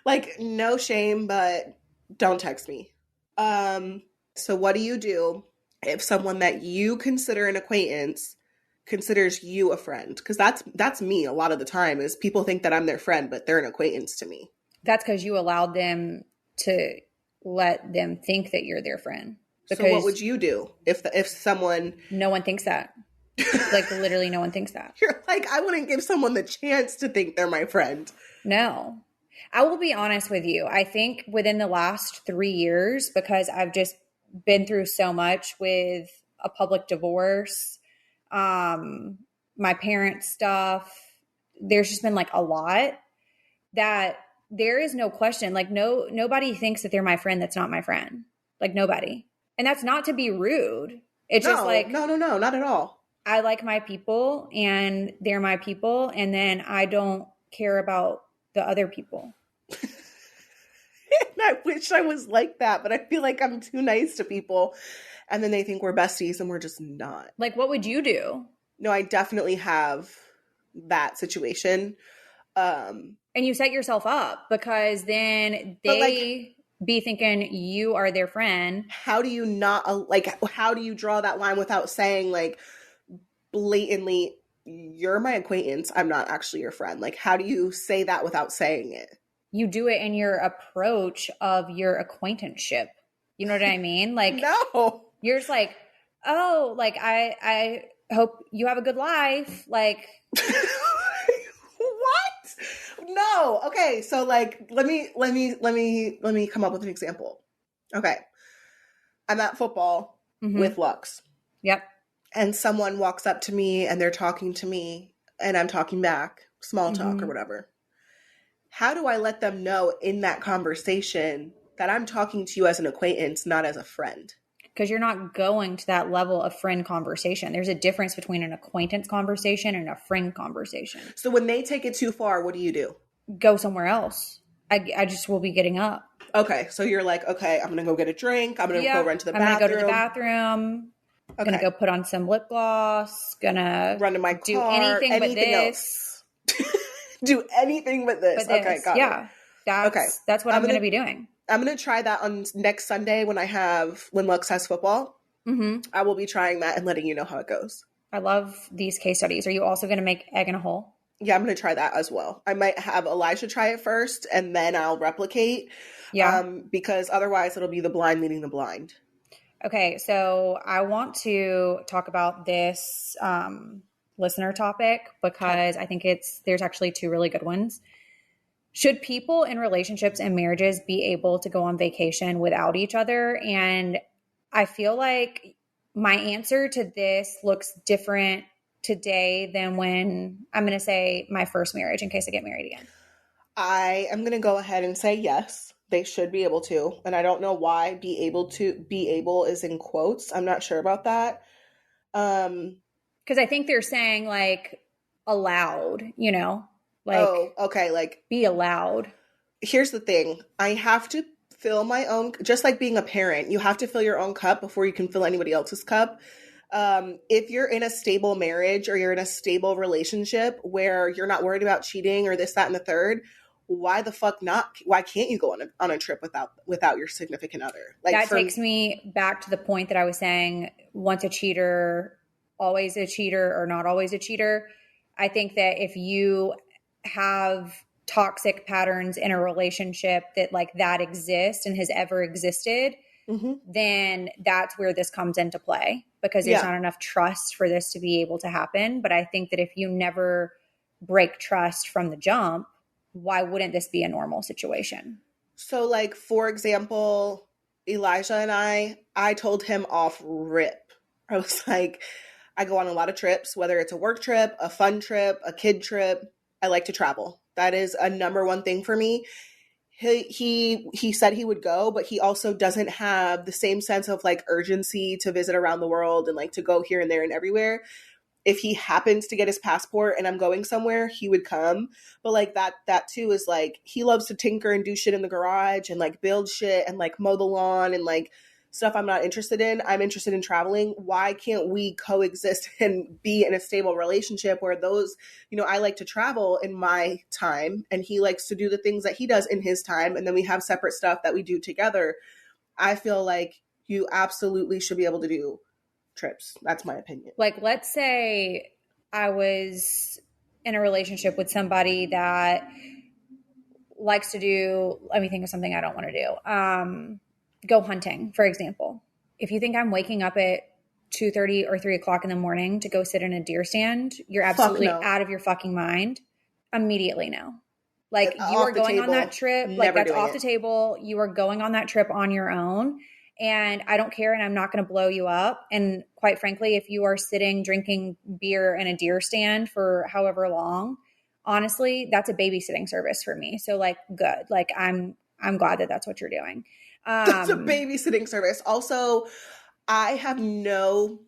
Like no shame, but don't text me. So what do you do if someone that you consider an acquaintance considers you a friend. Because that's me a lot of the time, is people think that I'm their friend, but they're an acquaintance to me. That's because you allowed them to let them think that you're their friend. Because so what would you do if someone... No one thinks that. Like, literally no one thinks that. You're like, I wouldn't give someone the chance to think they're my friend. No. I will be honest with you. I think within the last 3 years, because I've just been through so much with a public divorce, my parents' stuff, there's just been like a lot that there is no question. Like nobody thinks that they're my friend that's not my friend. Like nobody. And that's not to be rude. It's just like, no, not at all. I like my people and they're my people. And then I don't care about the other people. And I wish I was like that, but I feel like I'm too nice to people. And then they think we're besties and we're just not. Like, what would you do? No, I definitely have that situation. And you set yourself up because then they be thinking you are their friend. How do you not, how do you draw that line without saying, like, blatantly, you're my acquaintance, I'm not actually your friend? Like, how do you say that without saying it? You do it in your approach of your acquaintanceship. You know what I mean? Like, no. You're just like, oh, like, I hope you have a good life. Like, what? No. Okay. So like, let me come up with an example. Okay. I'm at football with Lux. Yep. And someone walks up to me and they're talking to me and I'm talking back, small talk or whatever. How do I let them know in that conversation that I'm talking to you as an acquaintance, not as a friend? Because you're not going to that level of friend conversation. There's a difference between an acquaintance conversation and a friend conversation. So when they take it too far, what do you do? Go somewhere else. I just will be getting up. Okay. So you're like, okay, I'm going to go get a drink. I'm going to go run to the bathroom. I'm going to go to the bathroom. Okay. Going to go put on some lip gloss. Going to run to my do car. anything but this. Do anything but this. Okay, got it. That's what I'm going to be doing. I'm going to try that on next Sunday when Lux has football. I will be trying that and letting you know how it goes. I love these case studies. Are you also going to make egg in a hole? Yeah, I'm going to try that as well. I might have Elijah try it first and then I'll replicate. Yeah. Because otherwise it'll be the blind leading the blind. Okay. So I want to talk about this listener topic because I think there's actually two really good ones. Should people in relationships and marriages be able to go on vacation without each other? And I feel like my answer to this looks different today than when I'm going to say my first marriage in case I get married again. I am going to go ahead and say yes, they should be able to. And I don't know why be able is in quotes. I'm not sure about that. Because I think they're saying like allowed, you know? Like, oh, okay. Like, be allowed. Here's the thing. I have to fill my own, just like being a parent, you have to fill your own cup before you can fill anybody else's cup. If you're in a stable marriage or you're in a stable relationship where you're not worried about cheating or this, that, and the third, why the fuck not? Why can't you go on a trip without your significant other? Like that takes me back to the point that I was saying, once a cheater, always a cheater, or not always a cheater. I think that if you have toxic patterns in a relationship that exists and has ever existed, then that's where this comes into play because there's not enough trust for this to be able to happen. But I think that if you never break trust from the jump, why wouldn't this be a normal situation? So like, for example, Elijah and I told him off rip. I was like, I go on a lot of trips, whether it's a work trip, a fun trip, a kid trip. I like to travel. That is a number one thing for me. He said he would go, but he also doesn't have the same sense of like urgency to visit around the world and like to go here and there and everywhere. If he happens to get his passport and I'm going somewhere, he would come. But like that too is like, he loves to tinker and do shit in the garage and like build shit and like mow the lawn and like stuff I'm not interested in. I'm interested in traveling. Why can't we coexist and be in a stable relationship where those, I like to travel in my time and he likes to do the things that he does in his time. And then we have separate stuff that we do together. I feel like you absolutely should be able to do trips. That's my opinion. Like, let's say I was in a relationship with somebody that likes to do, let me think of something I don't want to do. Go hunting, for example. If you think I'm waking up at 2:30 or 3 o'clock in the morning to go sit in a deer stand, you're absolutely no. out of your fucking mind. Immediately no. Like, you Off are the going on table. that trip. Never Like, that's doing off it. the table. You are going on that trip on your own. And I don't care, and I'm not going to blow you up. And quite frankly, if you are sitting drinking beer in a deer stand for however long, honestly, that's a babysitting service for me. So, like, good. Like, I'm glad that that's what you're doing. That's a babysitting service. Also, I have no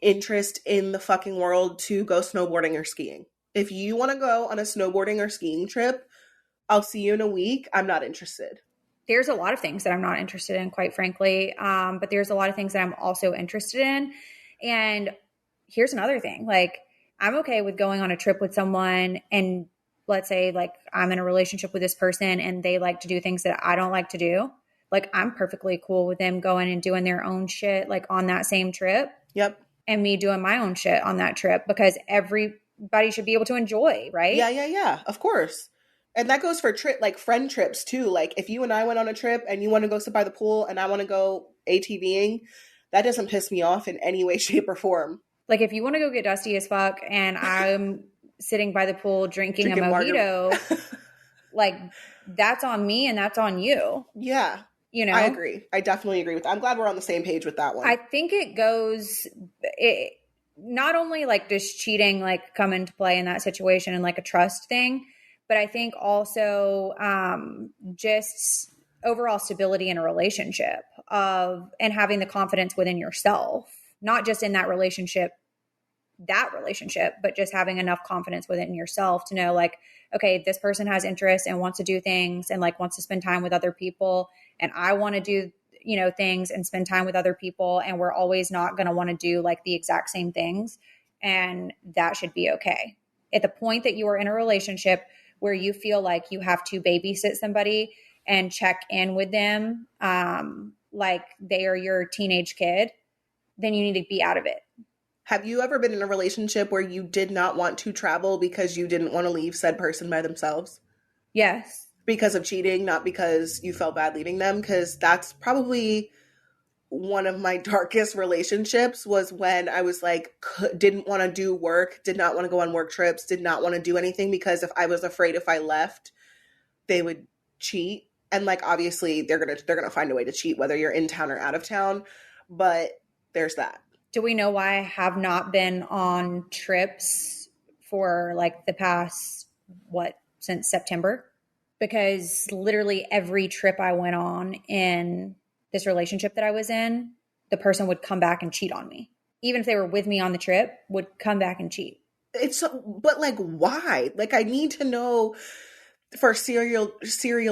interest in the fucking world to go snowboarding or skiing. If you want to go on a snowboarding or skiing trip, I'll see you in a week. I'm not interested. There's a lot of things that I'm not interested in, quite frankly. But there's a lot of things that I'm also interested in. And here's another thing. Like, I'm okay with going on a trip with someone, and let's say like I'm in a relationship with this person and they like to do things that I don't like to do. Like, I'm perfectly cool with them going and doing their own shit, like on that same trip. Yep. And me doing my own shit on that trip, because everybody should be able to enjoy, right? Yeah. Of course. And that goes for like friend trips too. Like, if you and I went on a trip and you want to go sit by the pool and I want to go ATVing, that doesn't piss me off in any way, shape, or form. Like, if you want to go get dusty as fuck and I'm sitting by the pool drinking a mojito, like, that's on me and that's on you. Yeah. You know? I agree. I definitely agree with that. I'm glad we're on the same page with that one. I think it not only like does cheating like come into play in that situation and like a trust thing, but I think also just overall stability in a relationship and having the confidence within yourself, not just in that relationship, but just having enough confidence within yourself to know, like, okay, this person has interest and wants to do things and like wants to spend time with other people, and I want to do, you know, things and spend time with other people, and we're always not going to want to do like the exact same things, and that should be okay. At the point that you are in a relationship where you feel like you have to babysit somebody and check in with them like they are your teenage kid, then you need to be out of it. Have you ever been in a relationship where you did not want to travel because you didn't want to leave said person by themselves? Yes. Because of cheating, not because you felt bad leaving them? Because that's probably one of my darkest relationships, was when I was like, didn't want to do work, did not want to go on work trips, did not want to do anything because if I was afraid if I left, they would cheat. And like, obviously they're gonna find a way to cheat whether you're in town or out of town. But there's that. Do we know why I have not been on trips for like the past, since September? Because literally every trip I went on in this relationship that I was in, the person would come back and cheat on me. Even if they were with me on the trip, would come back and cheat. But like, why? Like, I need to know for serial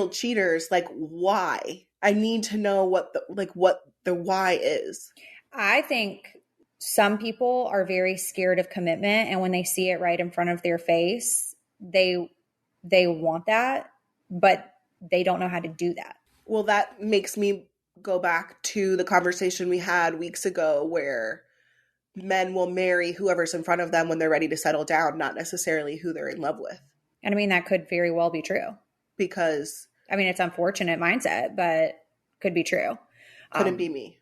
cheaters, like, why? I need to know what the why is. I think some people are very scared of commitment, and when they see it right in front of their face, they want that, but they don't know how to do that. Well, that makes me go back to the conversation we had weeks ago where men will marry whoever's in front of them when they're ready to settle down, not necessarily who they're in love with. And I mean, that could very well be true. Because I mean, it's unfortunate mindset, but could be true. Couldn't be me.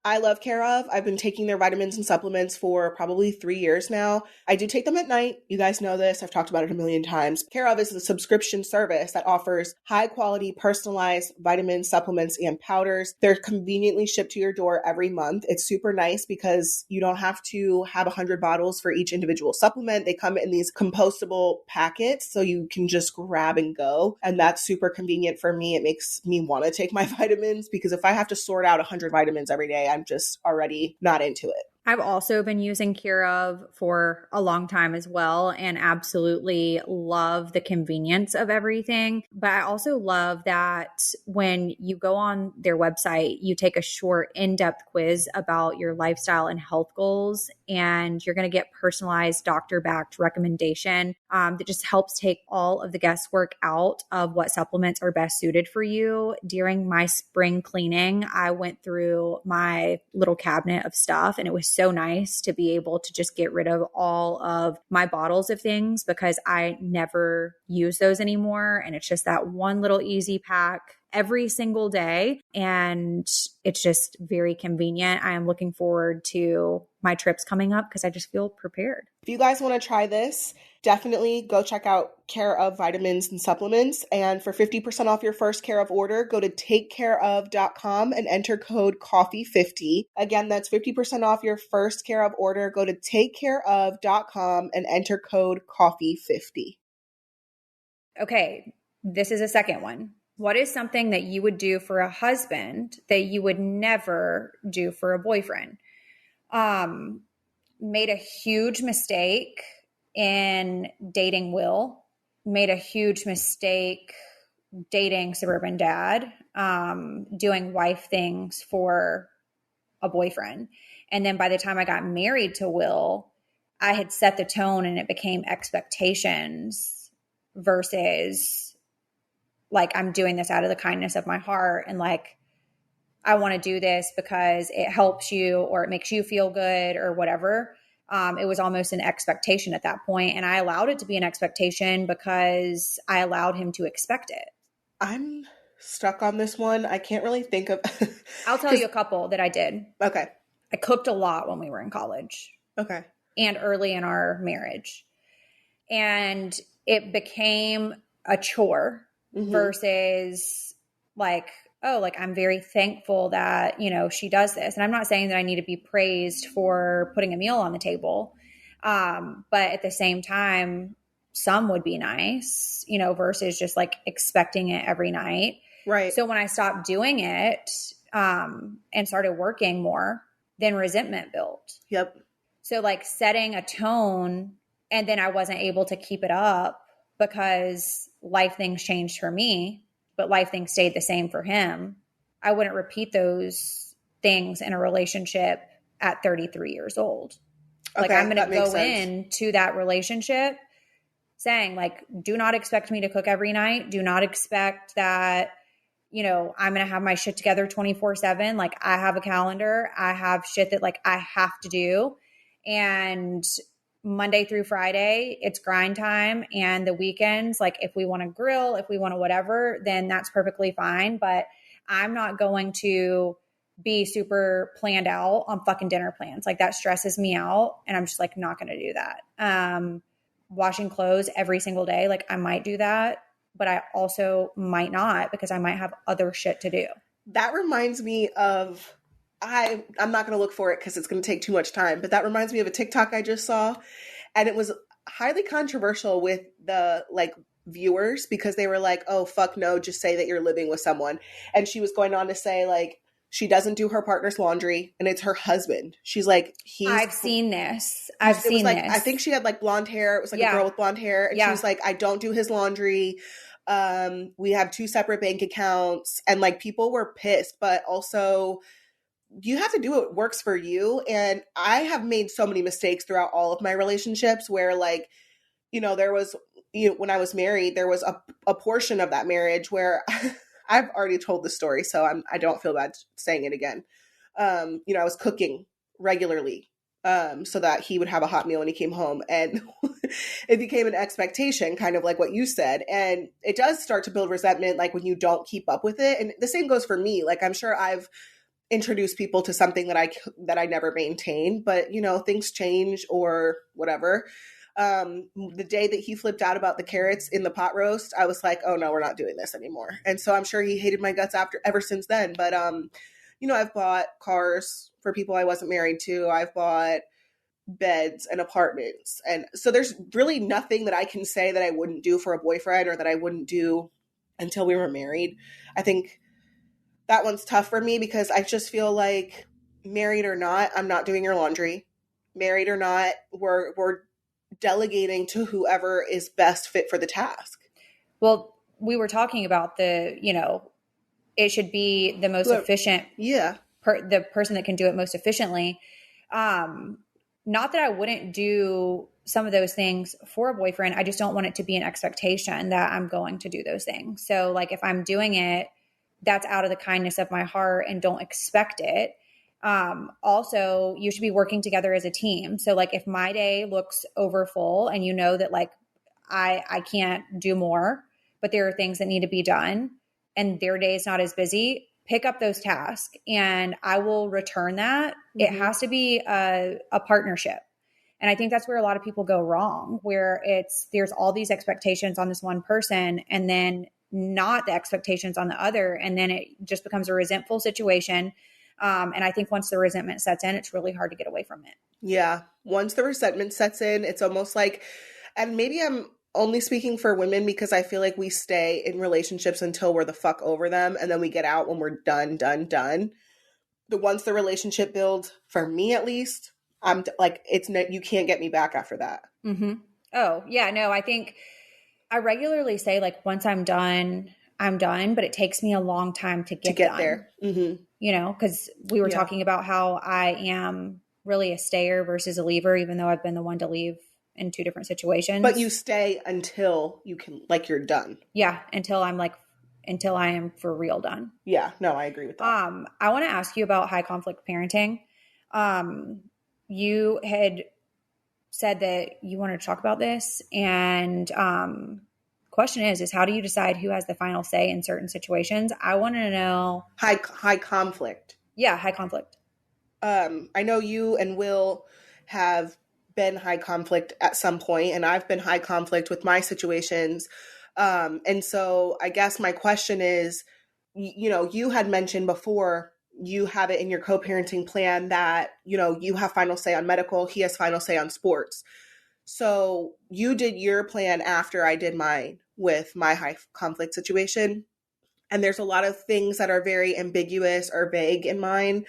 I love Care of. I've been taking their vitamins and supplements for probably 3 years now. I do take them at night. You guys know this. I've talked about it a million times. Care of is a subscription service that offers high quality, personalized vitamins, supplements, and powders. They're conveniently shipped to your door every month. It's super nice because you don't have to have 100 bottles for each individual supplement. They come in these compostable packets, so you can just grab and go. And that's super convenient for me. It makes me want to take my vitamins, because if I have to sort out 100 vitamins every day, I'm just already not into it. I've also been using Care of for a long time as well and absolutely love the convenience of everything. But I also love that when you go on their website, you take a short in-depth quiz about your lifestyle and health goals, and you're going to get personalized doctor-backed recommendation that just helps take all of the guesswork out of what supplements are best suited for you. During my spring cleaning, I went through my little cabinet of stuff, and it was so nice to be able to just get rid of all of my bottles of things because I never use those anymore. And it's just that one little easy pack every single day. And it's just very convenient. I am looking forward to my trips coming up because I just feel prepared. If you guys want to try this, definitely go check out Care of vitamins and supplements. And for 50% off your first Care of order, go to takecareof.com and enter code coffee50. Again, that's 50% off your first Care of order. Go to takecareof.com and enter code coffee50. Okay, this is a second one. What is something that you would do for a husband that you would never do for a boyfriend? Made a huge mistake in dating Will. Made a huge mistake dating Suburban Dad, doing wife things for a boyfriend. And then by the time I got married to Will, I had set the tone and it became expectations versus like, I'm doing this out of the kindness of my heart. And like, I want to do this because it helps you or it makes you feel good or whatever. It was almost an expectation at that point. And I allowed it to be an expectation because I allowed him to expect it. I'm stuck on this one. I can't really think of. I'll tell you a couple that I did. Okay. I cooked a lot when we were in college. Okay. And early in our marriage. And it became a chore versus like, oh, like I'm very thankful that, you know, she does this. And I'm not saying that I need to be praised for putting a meal on the table. But at the same time, some would be nice, you know, versus just like expecting it every night. Right. So when I stopped doing it and started working more, then resentment built. Yep. So like setting a tone, and then I wasn't able to keep it up because life things changed for me, but life things stayed the same for him. I wouldn't repeat those things in a relationship at 33 years old. Like I'm going to go into that relationship saying like, do not expect me to cook every night. Do not expect that, you know, I'm going to have my shit together 24/7. Like I have a calendar. I have shit that like I have to do. And Monday through Friday, it's grind time. And the weekends, like if we want to grill, if we want to whatever, then that's perfectly fine. But I'm not going to be super planned out on fucking dinner plans. Like that stresses me out. And I'm just like not going to do that. Washing clothes every single day. Like I might do that, but I also might not because I might have other shit to do. That reminds me of, I'm not going to look for it because it's going to take too much time, but that reminds me of a TikTok I just saw. And it was highly controversial with the like viewers because they were like, oh, fuck no, just say that you're living with someone. And she was going on to say like, she doesn't do her partner's laundry and it's her husband. She's like, I've seen this. I've seen like, this. I think she had like blonde hair. It was like a girl with blonde hair. And she was like, I don't do his laundry. We have 2 separate bank accounts. And like people were pissed, but also you have to do what works for you. And I have made so many mistakes throughout all of my relationships where like, you know, there was, you know, when I was married, there was a portion of that marriage where I've already told the story, so I don't feel bad saying it again. You know, I was cooking regularly so that he would have a hot meal when he came home. And it became an expectation, kind of like what you said. And it does start to build resentment, like when you don't keep up with it. And the same goes for me. Like, I'm sure I've introduced people to something that I never maintained, but you know, things change or whatever. The day that he flipped out about the carrots in the pot roast, I was like, oh no, we're not doing this anymore. And so I'm sure he hated my guts ever since then. But, you know, I've bought cars for people I wasn't married to. I've bought beds and apartments. And so there's really nothing that I can say that I wouldn't do for a boyfriend or that I wouldn't do until we were married. I think that one's tough for me because I just feel like married or not, I'm not doing your laundry. Married or not, we're delegating to whoever is best fit for the task. Well, we were talking about it should be the most efficient. Yeah. The person that can do it most efficiently. Not that I wouldn't do some of those things for a boyfriend. I just don't want it to be an expectation that I'm going to do those things. So like if I'm doing it, that's out of the kindness of my heart and don't expect it. Also, you should be working together as a team. So like if my day looks over full and you know that like I can't do more, but there are things that need to be done and their day is not as busy, pick up those tasks and I will return that. Mm-hmm. It has to be a partnership. And I think that's where a lot of people go wrong, where there's all these expectations on this one person and then not the expectations on the other. And then it just becomes a resentful situation. And I think once the resentment sets in, it's really hard to get away from it. Yeah. Once the resentment sets in, it's almost like, and maybe I'm only speaking for women because I feel like we stay in relationships until we're the fuck over them. And then we get out when we're done. Once the relationship builds, for me at least, I'm like, you can't get me back after that. Mm-hmm. Oh, yeah. No, I think I regularly say like, once I'm done, but it takes me a long time to get done. There. Mm-hmm. You know, because we were talking about how I am really a stayer versus a leaver, even though I've been the one to leave in two different situations. But you stay until you can, like, you're done. Yeah. Until I am for real done. Yeah. No, I agree with that. I want to ask you about high conflict parenting. You had said that you wanted to talk about this, and question is how do you decide who has the final say in certain situations? I want to know. High conflict. Yeah, high conflict. I know you and Will have been high conflict at some point, and I've been high conflict with my situations. And so I guess my question is, you had mentioned before you have it in your co-parenting plan that, you have final say on medical, he has final say on sports. So you did your plan after I did mine with my high conflict situation. And there's a lot of things that are very ambiguous or vague in mine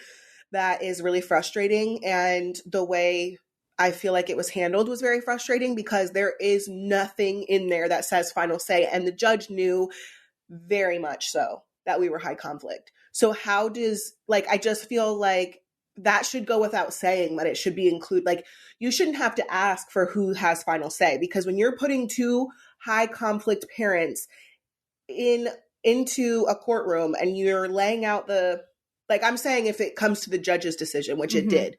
that is really frustrating. And the way I feel like it was handled was very frustrating because there is nothing in there that says final say. And the judge knew very much so that we were high conflict. So I just feel like that should go without saying that it should be included. Like, you shouldn't have to ask for who has final say, because when you're putting two high conflict parents into a courtroom and you're laying out I'm saying if it comes to the judge's decision, which it did,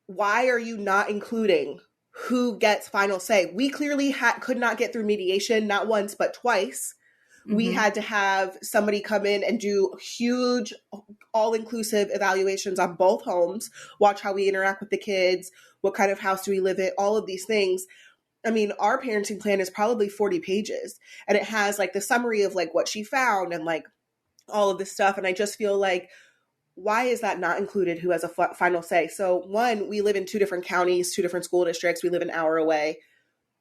why are you not including who gets final say? We clearly could not get through mediation, not once, but twice. Mm-hmm. We had to have somebody come in and do huge, all-inclusive evaluations on both homes, watch how we interact with the kids, what kind of house do we live in, all of these things. I mean, our parenting plan is probably 40 pages, and it has like the summary of like what she found and like all of this stuff. And I just feel like, why is that not included? Who has a final say? So one, we live in two different counties, two different school districts. We live an hour away.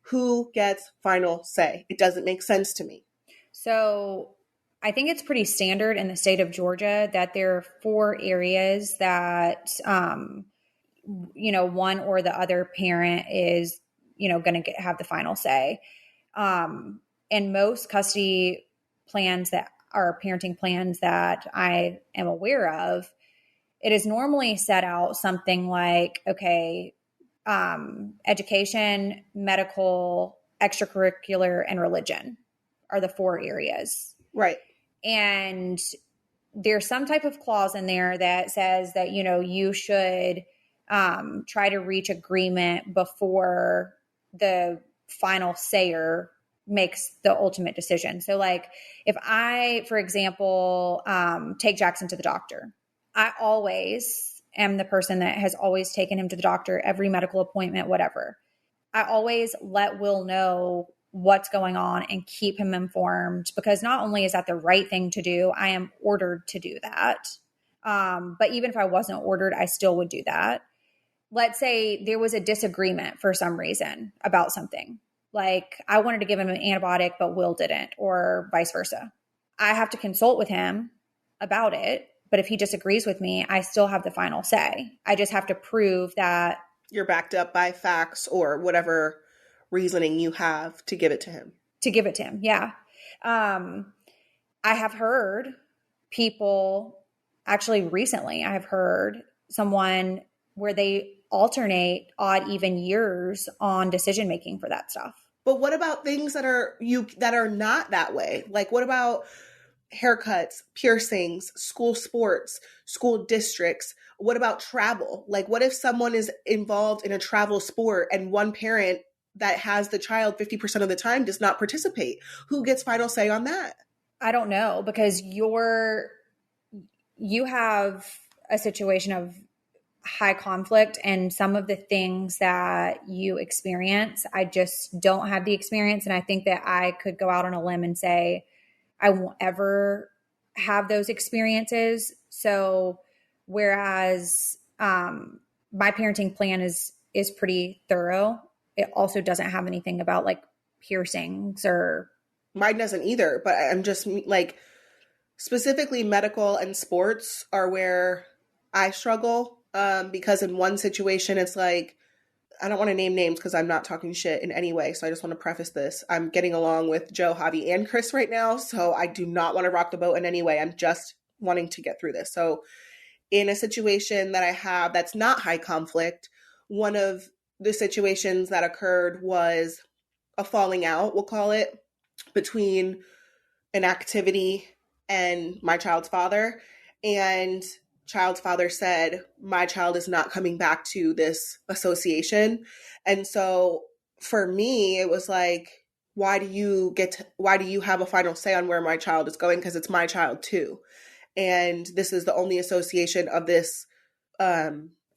Who gets final say? It doesn't make sense to me. So I think it's pretty standard in the state of Georgia that there are 4 areas that, one or the other parent is, going to have the final say. And most custody plans that are parenting plans that I am aware of, it is normally set out something like, okay, education, medical, extracurricular, and religion are the 4 areas. Right. And there's some type of clause in there that says that, you should try to reach agreement before the final sayer makes the ultimate decision. So like if I, for example, take Jackson to the doctor, I always am the person that has always taken him to the doctor, every medical appointment, whatever. I always let Will know what's going on and keep him informed, because not only is that the right thing to do, I am ordered to do that. But even if I wasn't ordered, I still would do that. Let's say there was a disagreement for some reason about something. Like I wanted to give him an antibiotic, but Will didn't, or vice versa. I have to consult with him about it, But if he disagrees with me, I still have the final say. I just have to prove that you're backed up by facts or whatever reasoning you have to give it to him. Yeah. I have heard people, actually recently, I have heard someone where they alternate odd, even years on decision making for that stuff. But what about things that are not that way? Like, what about haircuts, piercings, school sports, school districts? What about travel? Like, what if someone is involved in a travel sport and one parent that has the child 50% of the time does not participate? Who gets final say on that? I don't know, because you have a situation of high conflict, and some of the things that you experience, I just don't have the experience. And I think that I could go out on a limb and say I won't ever have those experiences. So whereas my parenting plan is pretty thorough, it also doesn't have anything about like piercings or... Mine doesn't either, but I'm just like, specifically medical and sports are where I struggle, because in one situation, it's like, I don't want to name names because I'm not talking shit in any way. So I just want to preface this. I'm getting along with Joe, Javi, and Chris right now. So I do not want to rock the boat in any way. I'm just wanting to get through this. So in a situation that I have that's not high conflict, one of the situations that occurred was a falling out, we'll call it, between an activity and my child's father. And child's father said, my child is not coming back to this association. And so for me, it was like, why do you have a final say on where my child is going? Because it's my child too. And this is the only association of this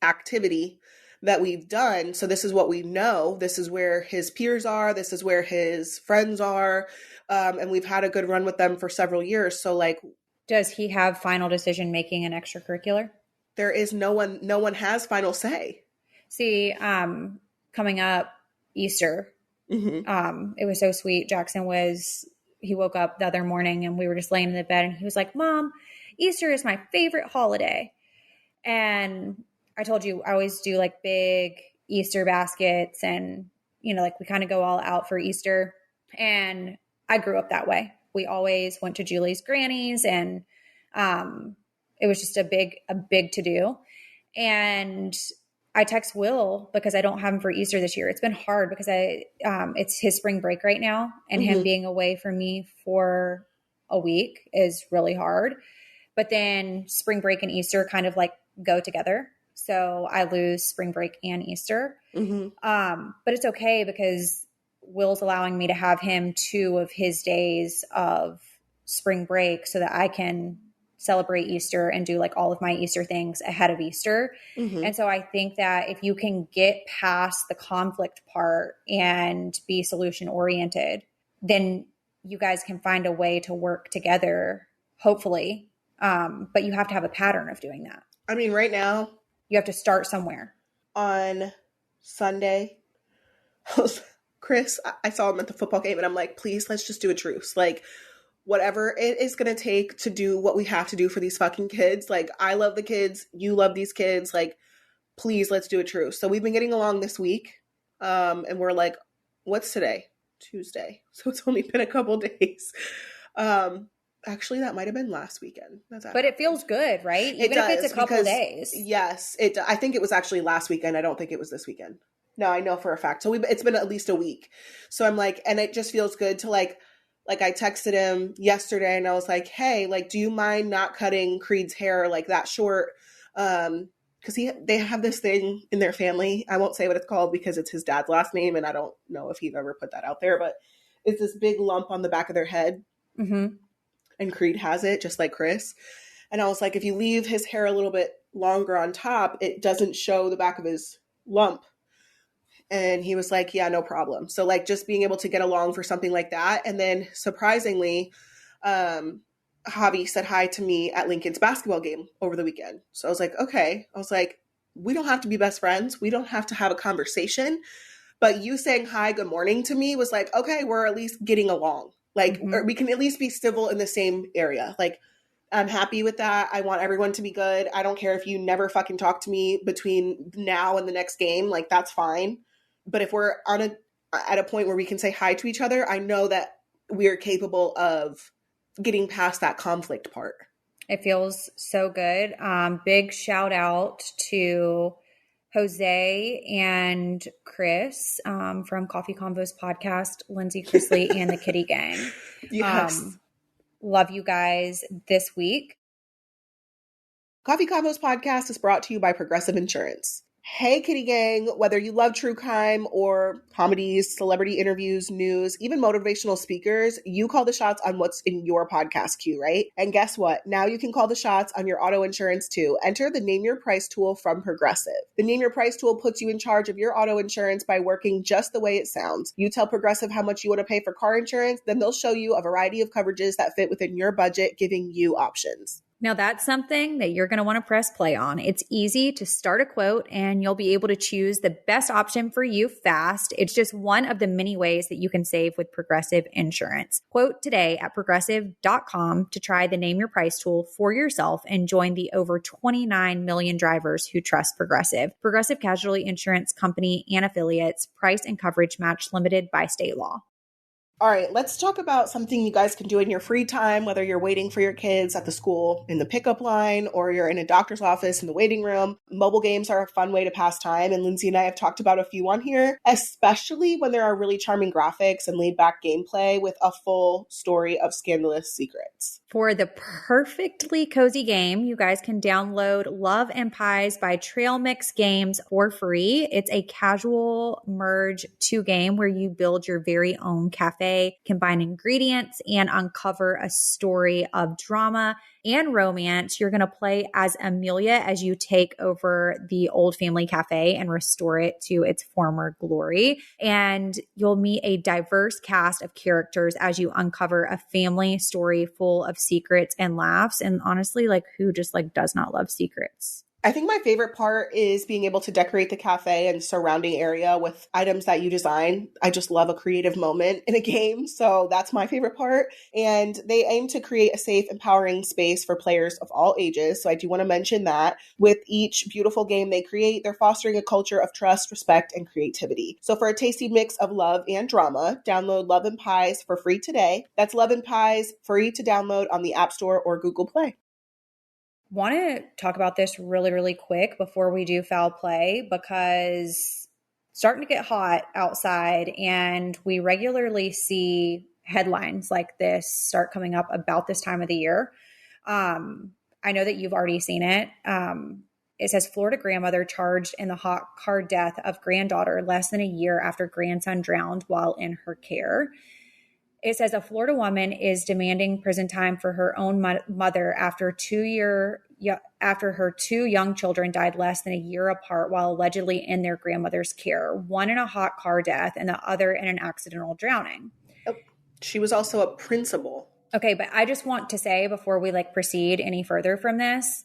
activity that we've done. So this is what we know. This is where his peers are. This is where his friends are. And we've had a good run with them for several years. So like, does he have final decision making in extracurricular? There is no one has final say. See, coming up Easter, it was so sweet. He woke up the other morning and we were just laying in the bed and he was like, Mom, Easter is my favorite holiday. And I told you, I always do like big Easter baskets and, like we kind of go all out for Easter. And I grew up that way. We always went to Julie's granny's and it was just a big to do. And I text Will because I don't have him for Easter this year. It's been hard because it's his spring break right now, and him being away from me for a week is really hard. But then spring break and Easter kind of like go together. So I lose spring break and Easter. But it's okay because Will's allowing me to have him 2 of his days of spring break so that I can celebrate Easter and do like all of my Easter things ahead of Easter. And so I think that if you can get past the conflict part and be solution oriented, then you guys can find a way to work together, hopefully. But you have to have a pattern of doing that. I mean, right now, you have to start somewhere. On Sunday, Chris, I saw him at the football game and I'm like, please, let's just do a truce. Like, whatever it is going to take to do what we have to do for these fucking kids. Like, I love the kids. You love these kids. Like, please, let's do a truce. So we've been getting along this week. And we're like, what's today? Tuesday. So it's only been a couple days. Actually, that might have been last weekend. But it feels good, right? Even if it's a couple days. Yes. I think it was actually last weekend. I don't think it was this weekend. No, I know for a fact. So it's been at least a week. So I'm like, and it just feels good to like I texted him yesterday and I was like, hey, like, do you mind not cutting Creed's hair like that short? Because they have this thing in their family. I won't say what it's called because it's his dad's last name. And I don't know if he'd ever put that out there, but it's this big lump on the back of their head. And Creed has it just like Chris. And I was like, if you leave his hair a little bit longer on top, it doesn't show the back of his lump. And he was like, yeah, no problem. So like just being able to get along for something like that. And then surprisingly, Javi said hi to me at Lincoln's basketball game over the weekend. So I was like, okay. I was like, we don't have to be best friends. We don't have to have a conversation. But you saying hi, good morning to me was like, okay, we're at least getting along. Like, or we can at least be civil in the same area. Like, I'm happy with that. I want everyone to be good. I don't care if you never fucking talk to me between now and the next game. Like, that's fine. But if we're at a point where we can say hi to each other, I know that we're capable of getting past that conflict part. It feels so good. Big shout out to Jose and Chris from Coffee Convos podcast, Lindsay Chrisley and the Kitty Gang. Yes. Love you guys this week. Coffee Combos podcast is brought to you by Progressive Insurance. Hey, Kitty Gang, whether you love true crime or comedies, celebrity interviews, news, even motivational speakers, you call the shots on what's in your podcast queue, right? And guess what? Now you can call the shots on your auto insurance too. Enter the Name Your Price tool from Progressive. The Name Your Price tool puts you in charge of your auto insurance by working just the way it sounds. You tell Progressive how much you want to pay for car insurance, then they'll show you a variety of coverages that fit within your budget, giving you options. Now that's something that you're going to want to press play on. It's easy to start a quote and you'll be able to choose the best option for you fast. It's just one of the many ways that you can save with Progressive Insurance. Quote today at progressive.com to try the Name Your Price tool for yourself and join the over 29 million drivers who trust Progressive. Progressive Casualty Insurance Company and affiliates. Price and coverage match limited by state law. All right, let's talk about something you guys can do in your free time, whether you're waiting for your kids at the school in the pickup line or you're in a doctor's office in the waiting room. Mobile games are a fun way to pass time, and Lindsay and I have talked about a few on here, especially when there are really charming graphics and laid-back gameplay with a full story of scandalous secrets. For the perfectly cozy game, you guys can download Love and Pies by Trail Mix Games for free. It's a casual merge 2 game where you build your very own cafe, combine ingredients, and uncover a story of drama and romance. You're going to play as Amelia as you take over the old family cafe and restore it to its former glory. And you'll meet a diverse cast of characters as you uncover a family story full of secrets and laughs. And honestly, like, who just like does not love secrets? I think my favorite part is being able to decorate the cafe and surrounding area with items that you design. I just love a creative moment in a game, so that's my favorite part. And they aim to create a safe, empowering space for players of all ages. So I do want to mention that with each beautiful game they create, they're fostering a culture of trust, respect, and creativity. So for a tasty mix of love and drama, download Love and Pies for free today. That's Love and Pies, free to download on the App Store or Google Play. Want to talk about this really, really quick before we do foul play, because it's starting to get hot outside and we regularly see headlines like this start coming up about this time of the year. I know that you've already seen it. It says Florida grandmother charged in the hot car death of granddaughter less than a year after grandson drowned while in her care. It says a Florida woman is demanding prison time for her own mother after her 2 young children died less than a year apart while allegedly in their grandmother's care, one in a hot car death and the other in an accidental drowning. Oh, she was also a principal. Okay, but I just want to say before we proceed any further from this,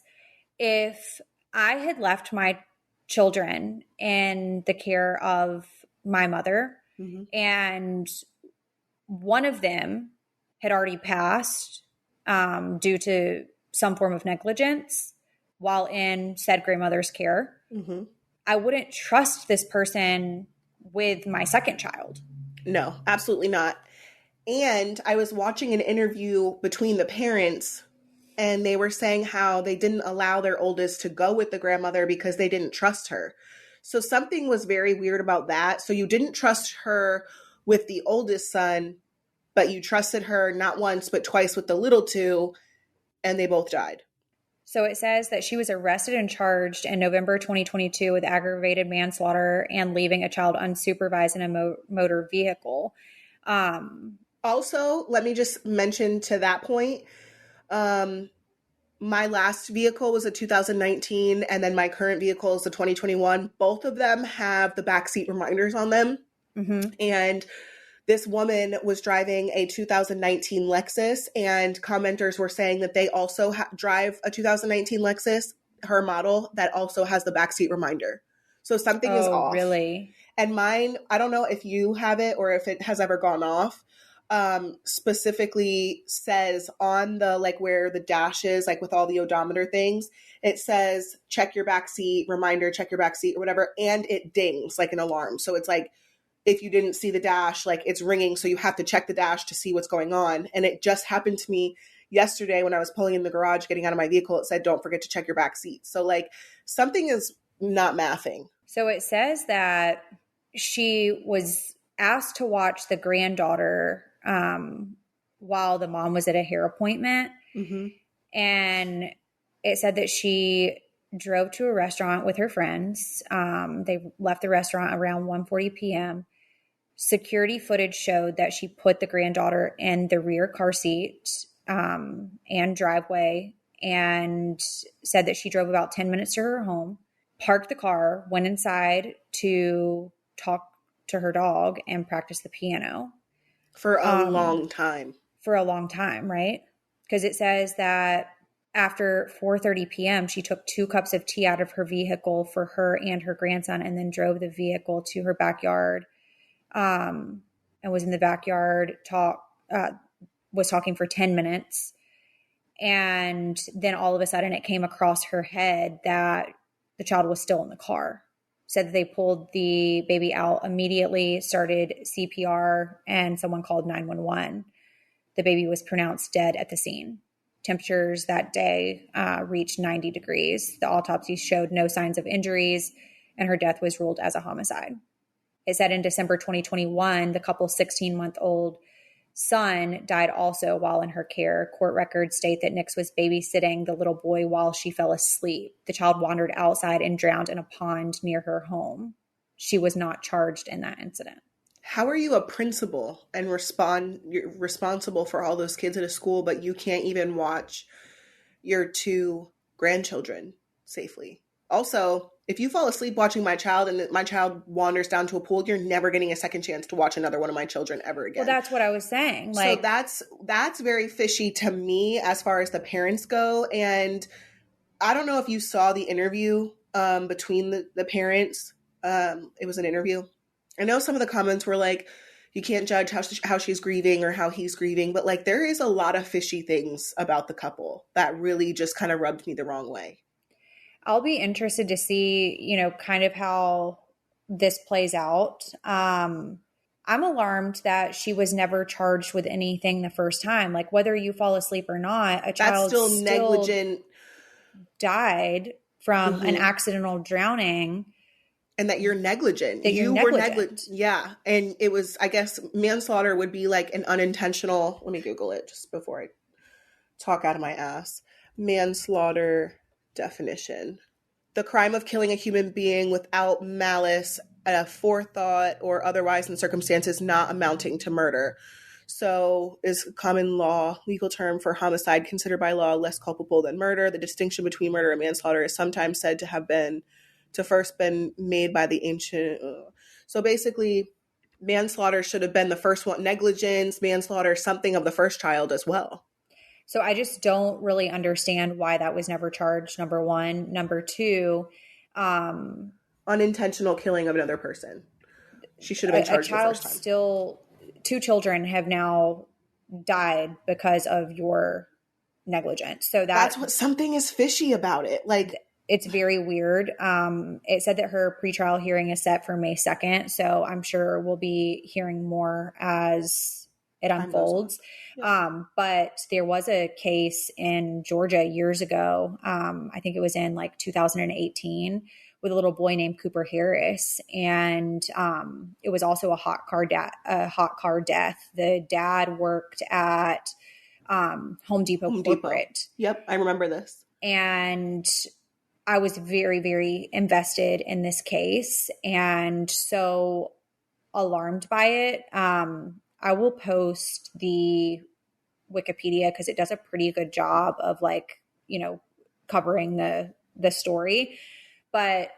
if I had left my children in the care of my mother and one of them had already passed due to some form of negligence while in said grandmother's care, I wouldn't trust this person with my second child. No, absolutely not. And I was watching an interview between the parents, and they were saying how they didn't allow their oldest to go with the grandmother because they didn't trust her. So something was very weird about that. So you didn't trust her with the oldest son, but you trusted her not once, but twice with the little 2, and they both died. So it says that she was arrested and charged in November 2022 with aggravated manslaughter and leaving a child unsupervised in a motor vehicle. Also, let me just mention to that point, my last vehicle was a 2019, and then my current vehicle is a 2021. Both of them have the backseat reminders on them. And this woman was driving a 2019 Lexus, and commenters were saying that they also drive a 2019 Lexus, her model, that also has the backseat reminder. So something is off. Really? And mine, I don't know if you have it or if it has ever gone off. specifically says on the, like, where the dash is, like with all the odometer things, it says check your back seat, reminder, check your back seat or whatever, and it dings like an alarm. So it's like, if you didn't see the dash, like it's ringing, so you have to check the dash to see what's going on. And it just happened to me yesterday when I was pulling in the garage, getting out of my vehicle. It said, don't forget to check your back seat. So like something is not mathing. So it says that she was asked to watch the granddaughter while the mom was at a hair appointment. Mm-hmm. And it said that she drove to a restaurant with her friends. They left the restaurant around 1:40 p.m. Security footage showed that she put the granddaughter in the rear car seat and driveway, and said that she drove about 10 minutes to her home, parked the car, went inside to talk to her dog and practice the piano. For a long time. For a long time, right? Because it says that after 4:30 p.m., she took 2 cups of tea out of her vehicle for her and her grandson, and then drove the vehicle to her backyard, and was in the backyard, was talking for 10 minutes. And then all of a sudden it came across her head that the child was still in the car. Said that they pulled the baby out immediately, started CPR, and someone called 911. The baby was pronounced dead at the scene. Temperatures that day reached 90 degrees. The autopsy showed no signs of injuries, and her death was ruled as a homicide. It said in December 2021, the couple's 16-month-old son died also while in her care. Court records state that Nix was babysitting the little boy while she fell asleep. The child wandered outside and drowned in a pond near her home. She was not charged in that incident. How are you a principal and you're responsible for all those kids at a school, but you can't even watch your 2 grandchildren safely? Also, if you fall asleep watching my child and my child wanders down to a pool, you're never getting a second chance to watch another one of my children ever again. Well, that's what I was saying. So that's very fishy to me as far as the parents go. And I don't know if you saw the interview between the parents. It was an interview. I know some of the comments were like, you can't judge how she's grieving or how he's grieving, but like there is a lot of fishy things about the couple that really just kind of rubbed me the wrong way. I'll be interested to see, kind of how this plays out. I'm alarmed that she was never charged with anything the first time. Like whether you fall asleep or not, a child still negligent, died from an accidental drowning. And that you're negligent. You were negligent. Yeah. And it was, I guess, manslaughter would be like an unintentional. Let me Google it just before I talk out of my ass. Manslaughter definition: the crime of killing a human being without malice, forethought, or otherwise in circumstances not amounting to murder. So is common law legal term for homicide considered by law less culpable than murder. The distinction between murder and manslaughter is sometimes said to first been made by the ancient. So basically, manslaughter should have been the first one. Negligence, manslaughter, something of the first child as well. So I just don't really understand why that was never charged, number one. Number two, unintentional killing of another person. She should have been charged the first time. Still, 2 children have now died because of your negligence. So that's what something is fishy about it. Like, it's very weird. It said that her pretrial hearing is set for May 2nd. So I'm sure we'll be hearing more as it unfolds. Yeah. But there was a case in Georgia years ago. I think it was in like 2018 with a little boy named Cooper Harris. And it was also a hot car death. The dad worked at Home Depot corporate. Yep. I remember this. And I was very, very invested in this case and so alarmed by it. I will post the Wikipedia because it does a pretty good job of covering the story. But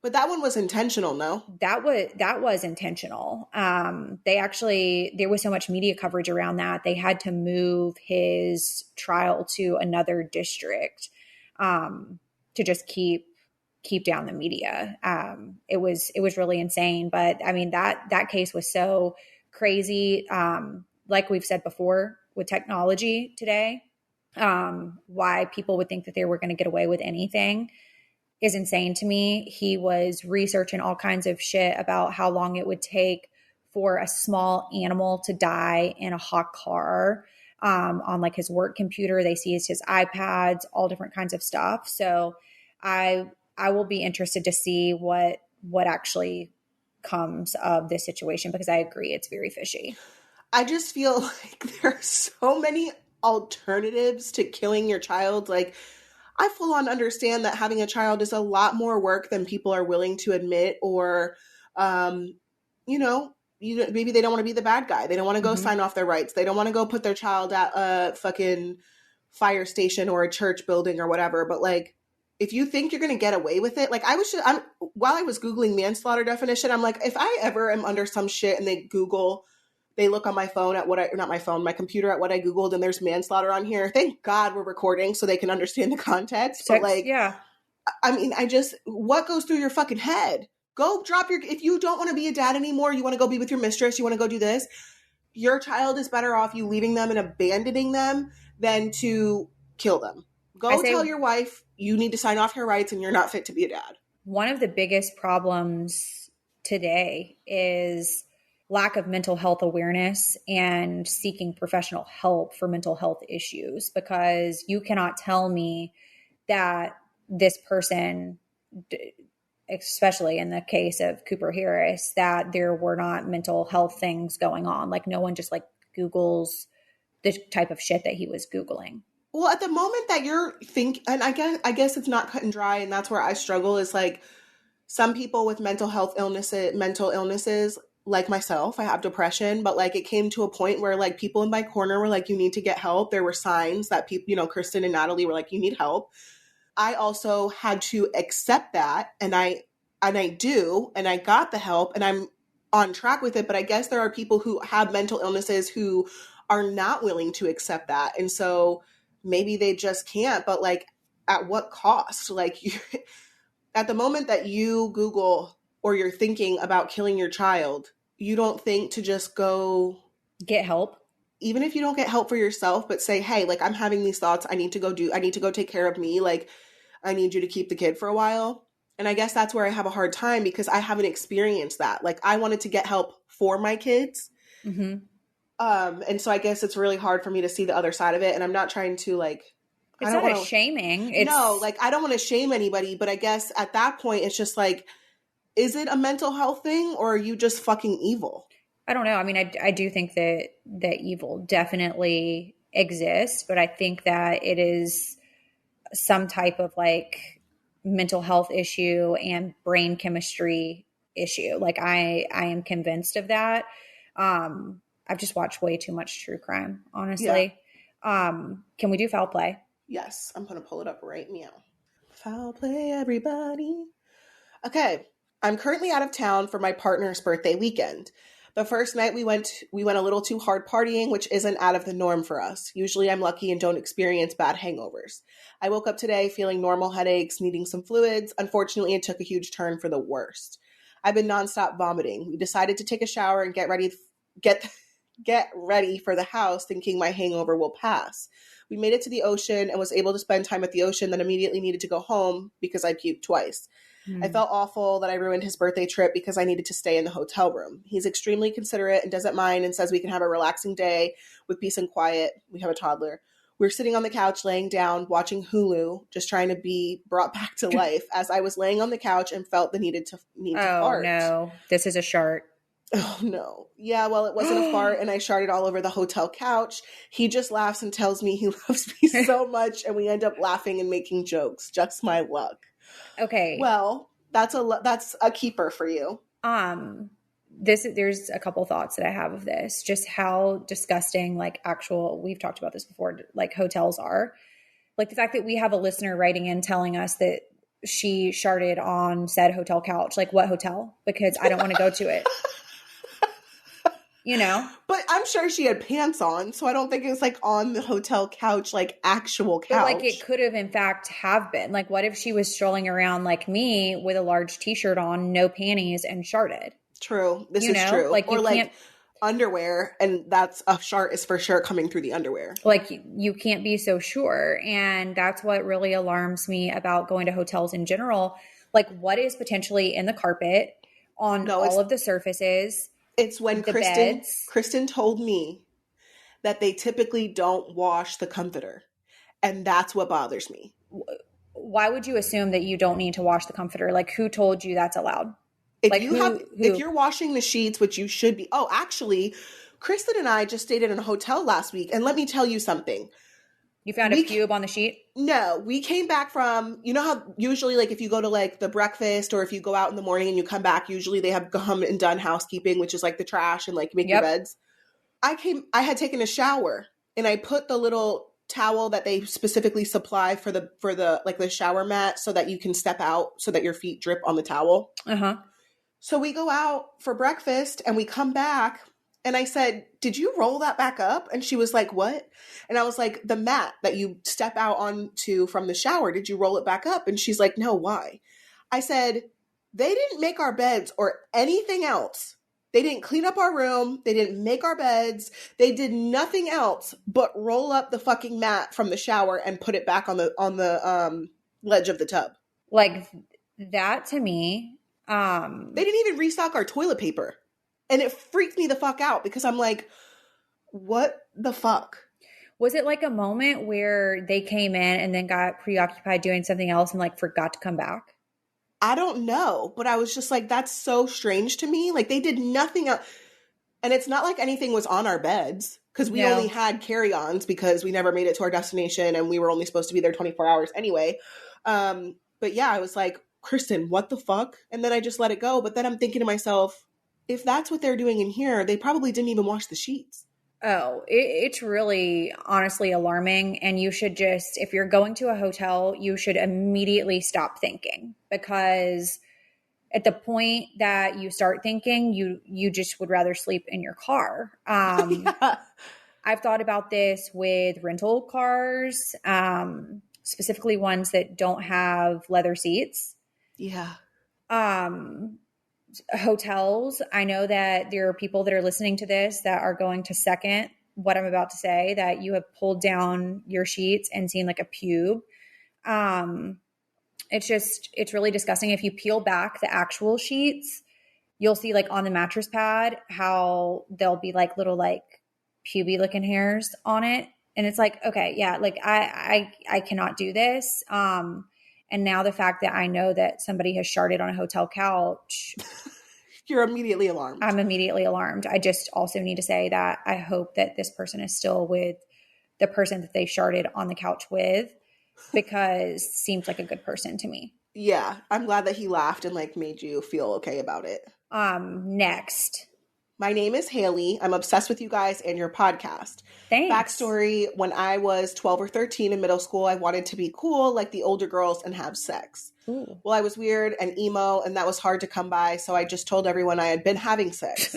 that one was intentional, no? That was intentional. There was so much media coverage around that. They had to move his trial to another district to just keep down the media. It was really insane. But I mean, that case was so crazy. like we've said before with technology today, why people would think that they were going to get away with anything is insane to me. He was researching all kinds of shit about how long it would take for a small animal to die in a hot car, on like his work computer. They see his iPads, all different kinds of stuff. So I will be interested to see what actually comes of this situation, because I agree it's very fishy. I just feel like there are so many alternatives to killing your child. Like, I full on understand that having a child is a lot more work than people are willing to admit, or, maybe they don't want to be the bad guy. They don't want to go sign off their rights. They don't want to go put their child at a fucking fire station or a church building or whatever. But like, if you think you're going to get away with it, like while I was Googling manslaughter definition, I'm like, if I ever am under some shit and they look on my phone at my computer at what I Googled, and there's manslaughter on here. Thank God we're recording so they can understand the context. But like, yeah. I mean, what goes through your fucking head? Go if you don't want to be a dad anymore, you want to go be with your mistress, you want to go do this, your child is better off you leaving them and abandoning them than to kill them. Go tell your wife you need to sign off her rights and you're not fit to be a dad. One of the biggest problems today is lack of mental health awareness and seeking professional help for mental health issues, because you cannot tell me that this person, especially in the case of Cooper Harris, that there were not mental health things going on. Like, no one just like Googles the type of shit that he was Googling. Well, at the moment that you're and I guess it's not cut and dry, and that's where I struggle, is like some people with mental illnesses, like myself, I have depression, but like it came to a point where like people in my corner were like, you need to get help. There were signs that people, Kristen and Natalie were like, you need help. I also had to accept that, and I do, and I got the help, and I'm on track with it. But I guess there are people who have mental illnesses who are not willing to accept that. And so maybe they just can't, but like, at what cost? Like, at the moment that you Google or you're thinking about killing your child, you don't think to just go get help. Even if you don't get help for yourself, but say, hey, like, I'm having these thoughts. I need to go take care of me. Like, I need you to keep the kid for a while. And I guess that's where I have a hard time, because I haven't experienced that. Like, I wanted to get help for my kids. Mm-hmm. And so I guess it's really hard for me to see the other side of it. And I'm not trying to like, it's not a shaming. No, like, I don't want to shame anybody, but I guess at that point, it's just like, is it a mental health thing, or are you just fucking evil? I don't know. I mean, I do think that evil definitely exists, but I think that it is some type of like mental health issue and brain chemistry issue. Like, I am convinced of that. I've just watched way too much true crime, honestly. Yeah. Can we do foul play? Yes. I'm going to pull it up right now. Foul play, everybody. Okay. I'm currently out of town for my partner's birthday weekend. The first night we went a little too hard partying, which isn't out of the norm for us. Usually I'm lucky and don't experience bad hangovers. I woke up today feeling normal headaches, needing some fluids. Unfortunately, it took a huge turn for the worst. I've been nonstop vomiting. We decided to take a shower and get ready for the house, thinking my hangover will pass. We made it to the ocean and was able to spend time at the ocean, then immediately needed to go home because I puked twice. I felt awful that I ruined his birthday trip because I needed to stay in the hotel room. He's extremely considerate and doesn't mind, and says we can have a relaxing day with peace and quiet. We have a toddler. We're sitting on the couch, laying down, watching Hulu, just trying to be brought back to life, as I was laying on the couch and felt the need to fart. Oh, no. This is a shart. Oh, no. Yeah, well, it wasn't a fart, and I sharted all over the hotel couch. He just laughs and tells me he loves me so much, and we end up laughing and making jokes. Just my luck. Okay. Well, that's a keeper for you. There's a couple thoughts that I have of this. Just how disgusting, like, we've talked about this before, like, hotels are. Like, the fact that we have a listener writing in telling us that she sharted on said hotel couch. Like, what hotel? Because I don't want to go to it. But I'm sure she had pants on, so I don't think it was like on the hotel couch, like actual couch. But like, it could have in fact have been. Like, what if she was strolling around like me with a large t-shirt on, no panties, and sharted? True. This is true. Like, or like, underwear, and that's a shark is for sure coming through the underwear. Like you can't be so sure. And that's what really alarms me about going to hotels in general. Like what is potentially in the carpet on all of the surfaces? It's when the Kristen told me that they typically don't wash the comforter. And that's what bothers me. Why would you assume that you don't need to wash the comforter? Like who told you that's allowed? If like if you're washing the sheets, which you should be. Oh, actually, Kristen and I just stayed in a hotel last week. And let me tell you something. You found a pube on the sheet? No, we came back from, you know how usually like if you go to like the breakfast or if you go out in the morning and you come back, usually they have come and done housekeeping, which is like the trash and like make your beds. I had taken a shower and I put the little towel that they specifically supply for the like the shower mat so that you can step out so that your feet drip on the towel. Uh-huh. So we go out for breakfast and we come back and I said, did you roll that back up? And she was like, what? And I was like, the mat that you step out onto from the shower, did you roll it back up? And she's like, no, why? I said, they didn't make our beds or anything else. They didn't clean up our room. They didn't make our beds. They did nothing else but roll up the fucking mat from the shower and put it back on the ledge of the tub. Like that to me. They didn't even restock our toilet paper. And it freaked me the fuck out because I'm like, what the fuck? Was it like a moment where they came in and then got preoccupied doing something else and like forgot to come back? I don't know, but I was just like, that's so strange to me. Like they did nothing else. And it's not like anything was on our beds because we only had carry-ons because we never made it to our destination and we were only supposed to be there 24 hours anyway. But yeah, I was like, Kristen, what the fuck? And then I just let it go. But then I'm thinking to myself, if that's what they're doing in here, they probably didn't even wash the sheets. Oh, it's really honestly alarming. And you should just, if you're going to a hotel, you should immediately stop thinking because at the point that you start thinking, you just would rather sleep in your car. Yeah. I've thought about this with rental cars, specifically ones that don't have leather seats. Yeah. Hotels. I know that there are people that are listening to this that are going to second what I'm about to say, that you have pulled down your sheets and seen like a pube. It's really disgusting. If you peel back the actual sheets, you'll see like on the mattress pad how there'll be like little like puby looking hairs on it. And it's like, okay, yeah, like I cannot do this. And now the fact that I know that somebody has sharted on a hotel couch. You're immediately alarmed. I'm immediately alarmed. I just also need to say that I hope that this person is still with the person that they sharted on the couch with because seems like a good person to me. Yeah. I'm glad that he laughed and like made you feel okay about it. Next. My name is Haley. I'm obsessed with you guys and your podcast. Thanks. Backstory, when I was 12 or 13 in middle school, I wanted to be cool like the older girls and have sex. Ooh. Well, I was weird and emo, and that was hard to come by, so I just told everyone I had been having sex.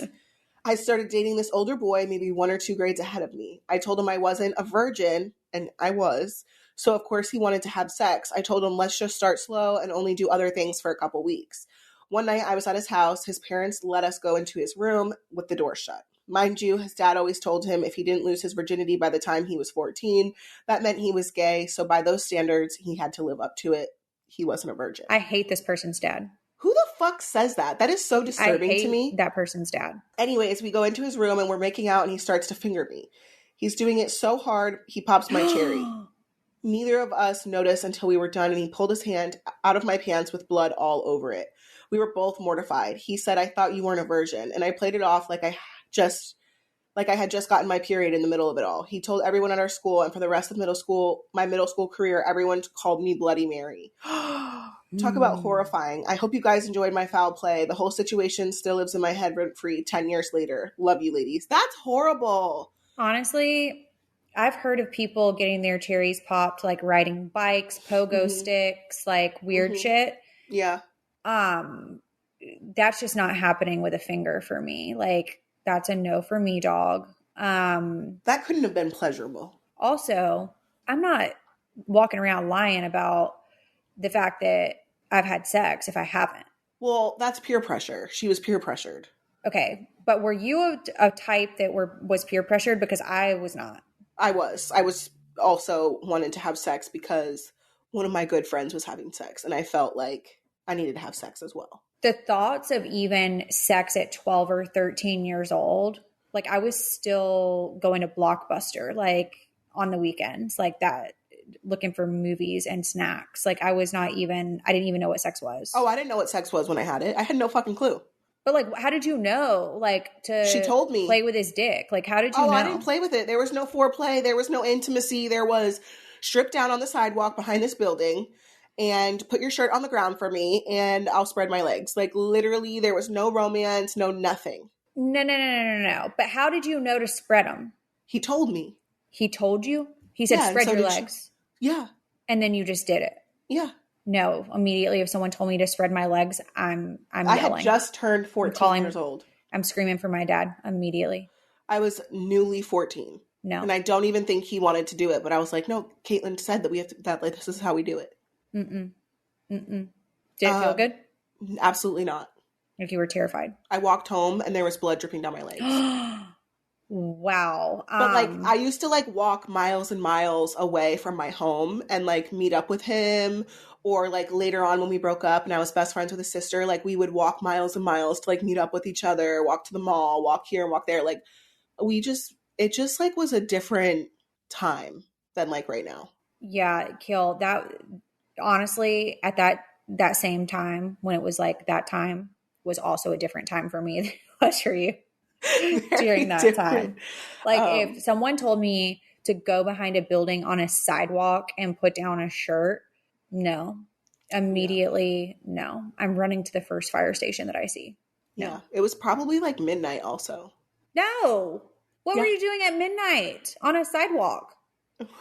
I started dating this older boy, maybe 1 or 2 grades ahead of me. I told him I wasn't a virgin, and I was. So, of course, he wanted to have sex. I told him, let's just start slow and only do other things for a couple weeks. One night I was at his house. His parents let us go into his room with the door shut. Mind you, his dad always told him if he didn't lose his virginity by the time he was 14, that meant he was gay. So by those standards, he had to live up to it. He wasn't a virgin. I hate this person's dad. Who the fuck says that? That is so disturbing to me. That person's dad. Anyways, we go into his room and we're making out and he starts to finger me. He's doing it so hard, he pops my cherry. Neither of us noticed until we were done and he pulled his hand out of my pants with blood all over it. We were both mortified. He said, I thought you weren't a virgin. And I played it off like I had just gotten my period in the middle of it all. He told everyone at our school, and for the rest of my middle school career, everyone called me Bloody Mary. Talk about horrifying. I hope you guys enjoyed my foul play. The whole situation still lives in my head rent-free 10 years later. Love you, ladies. That's horrible. Honestly, I've heard of people getting their cherries popped, like riding bikes, pogo sticks, like weird shit. Yeah. That's just not happening with a finger for me. Like, that's a no for me, dog. That couldn't have been pleasurable. Also, I'm not walking around lying about the fact that I've had sex if I haven't. Well, that's peer pressure. She was peer pressured. Okay, But were you a type that was peer pressured? Because I was not. I was also wanted to have sex because one of my good friends was having sex, and I felt like I needed to have sex as well. The thoughts of even sex at 12 or 13 years old, like I was still going to Blockbuster, like on the weekends, like that, looking for movies and snacks. Like I didn't even know what sex was. Oh, I didn't know what sex was when I had it. I had no fucking clue. But like, how did you know, like, She told me. play with his dick? Like, how did you know? I didn't play with it. There was no foreplay. There was no intimacy. There was strip down on the sidewalk behind this building and put your shirt on the ground for me and I'll spread my legs. Like literally there was no romance, no nothing. No. But how did you know to spread them? He told me. He told you? He said, spread your legs. Yeah. And then you just did it. Yeah. No, immediately if someone told me to spread my legs, I'm yelling. I had just turned 14 years old. I'm screaming for my dad immediately. I was newly 14. No. And I don't even think he wanted to do it, but I was like, no, Caitlin said that we have to, that like this is how we do it. Did it feel good? Absolutely not. Like you were terrified. I walked home and there was blood dripping down my legs. Wow. But like I used to like walk miles and miles away from my home and like meet up with him, or like later on when we broke up and I was best friends with his sister, like we would walk miles and miles to like meet up with each other, walk to the mall, walk here and walk there. Like it just like was a different time than like right now. Yeah, Kail, that honestly at that same time when it was like that time was also a different time for me than it was for you during that time. Like if someone told me to go behind a building on a sidewalk and put down a shirt, no. Immediately, no. I'm running to the first fire station that I see. No. Yeah. It was probably like midnight also. No. What were you doing at midnight on a sidewalk?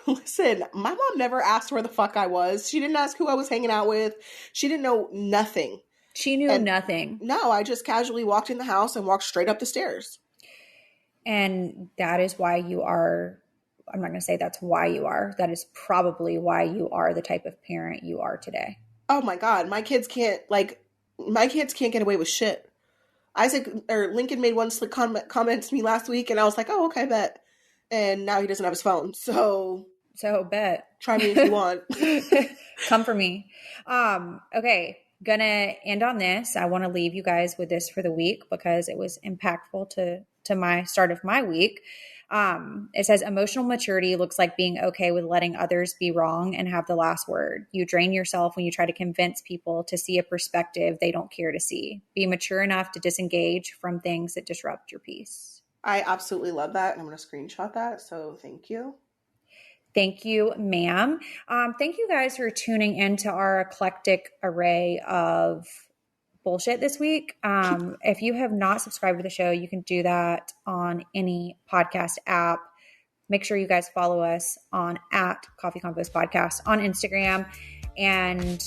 Listen, my mom never asked where the fuck I was. She didn't ask who I was hanging out with. She didn't know nothing. She knew nothing. No, I just casually walked in the house and walked straight up the stairs. And that is why you are, I'm not going to say that's why you are. That is probably why you are the type of parent you are today. Oh my God. My kids can't get away with shit. Lincoln made one slick comment to me last week and I was like, oh, okay, bet. And now he doesn't have his phone. So bet. Try me if you want. Come for me. Okay. Gonna end on this. I want to leave you guys with this for the week because it was impactful to my start of my week. It says emotional maturity looks like being okay with letting others be wrong and have the last word. You drain yourself when you try to convince people to see a perspective they don't care to see. Be mature enough to disengage from things that disrupt your peace. I absolutely love that. And I'm going to screenshot that. So thank you. Thank you, ma'am. Thank you guys for tuning into our eclectic array of bullshit this week. If you have not subscribed to the show, you can do that on any podcast app. Make sure you guys follow us on @Coffee Convos Podcast on Instagram. And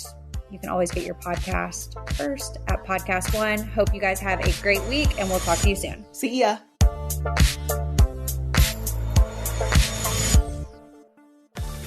you can always get your podcast first at Podcast One. Hope you guys have a great week and we'll talk to you soon. See ya.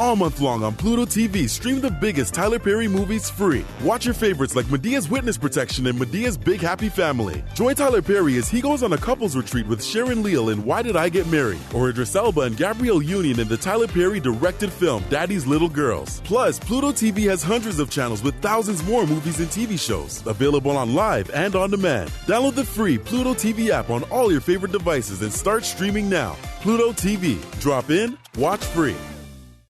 All month long on Pluto TV, stream the biggest Tyler Perry movies free. Watch your favorites like Medea's Witness Protection and Medea's Big Happy Family. Join Tyler Perry as he goes on a couples retreat with Sharon Leal in Why Did I Get Married? Or Idris Elba and Gabrielle Union in the Tyler Perry directed film Daddy's Little Girls. Plus, Pluto TV has hundreds of channels with thousands more movies and TV shows. Available on live and on demand. Download the free Pluto TV app on all your favorite devices and start streaming now. Pluto TV. Drop in, watch free.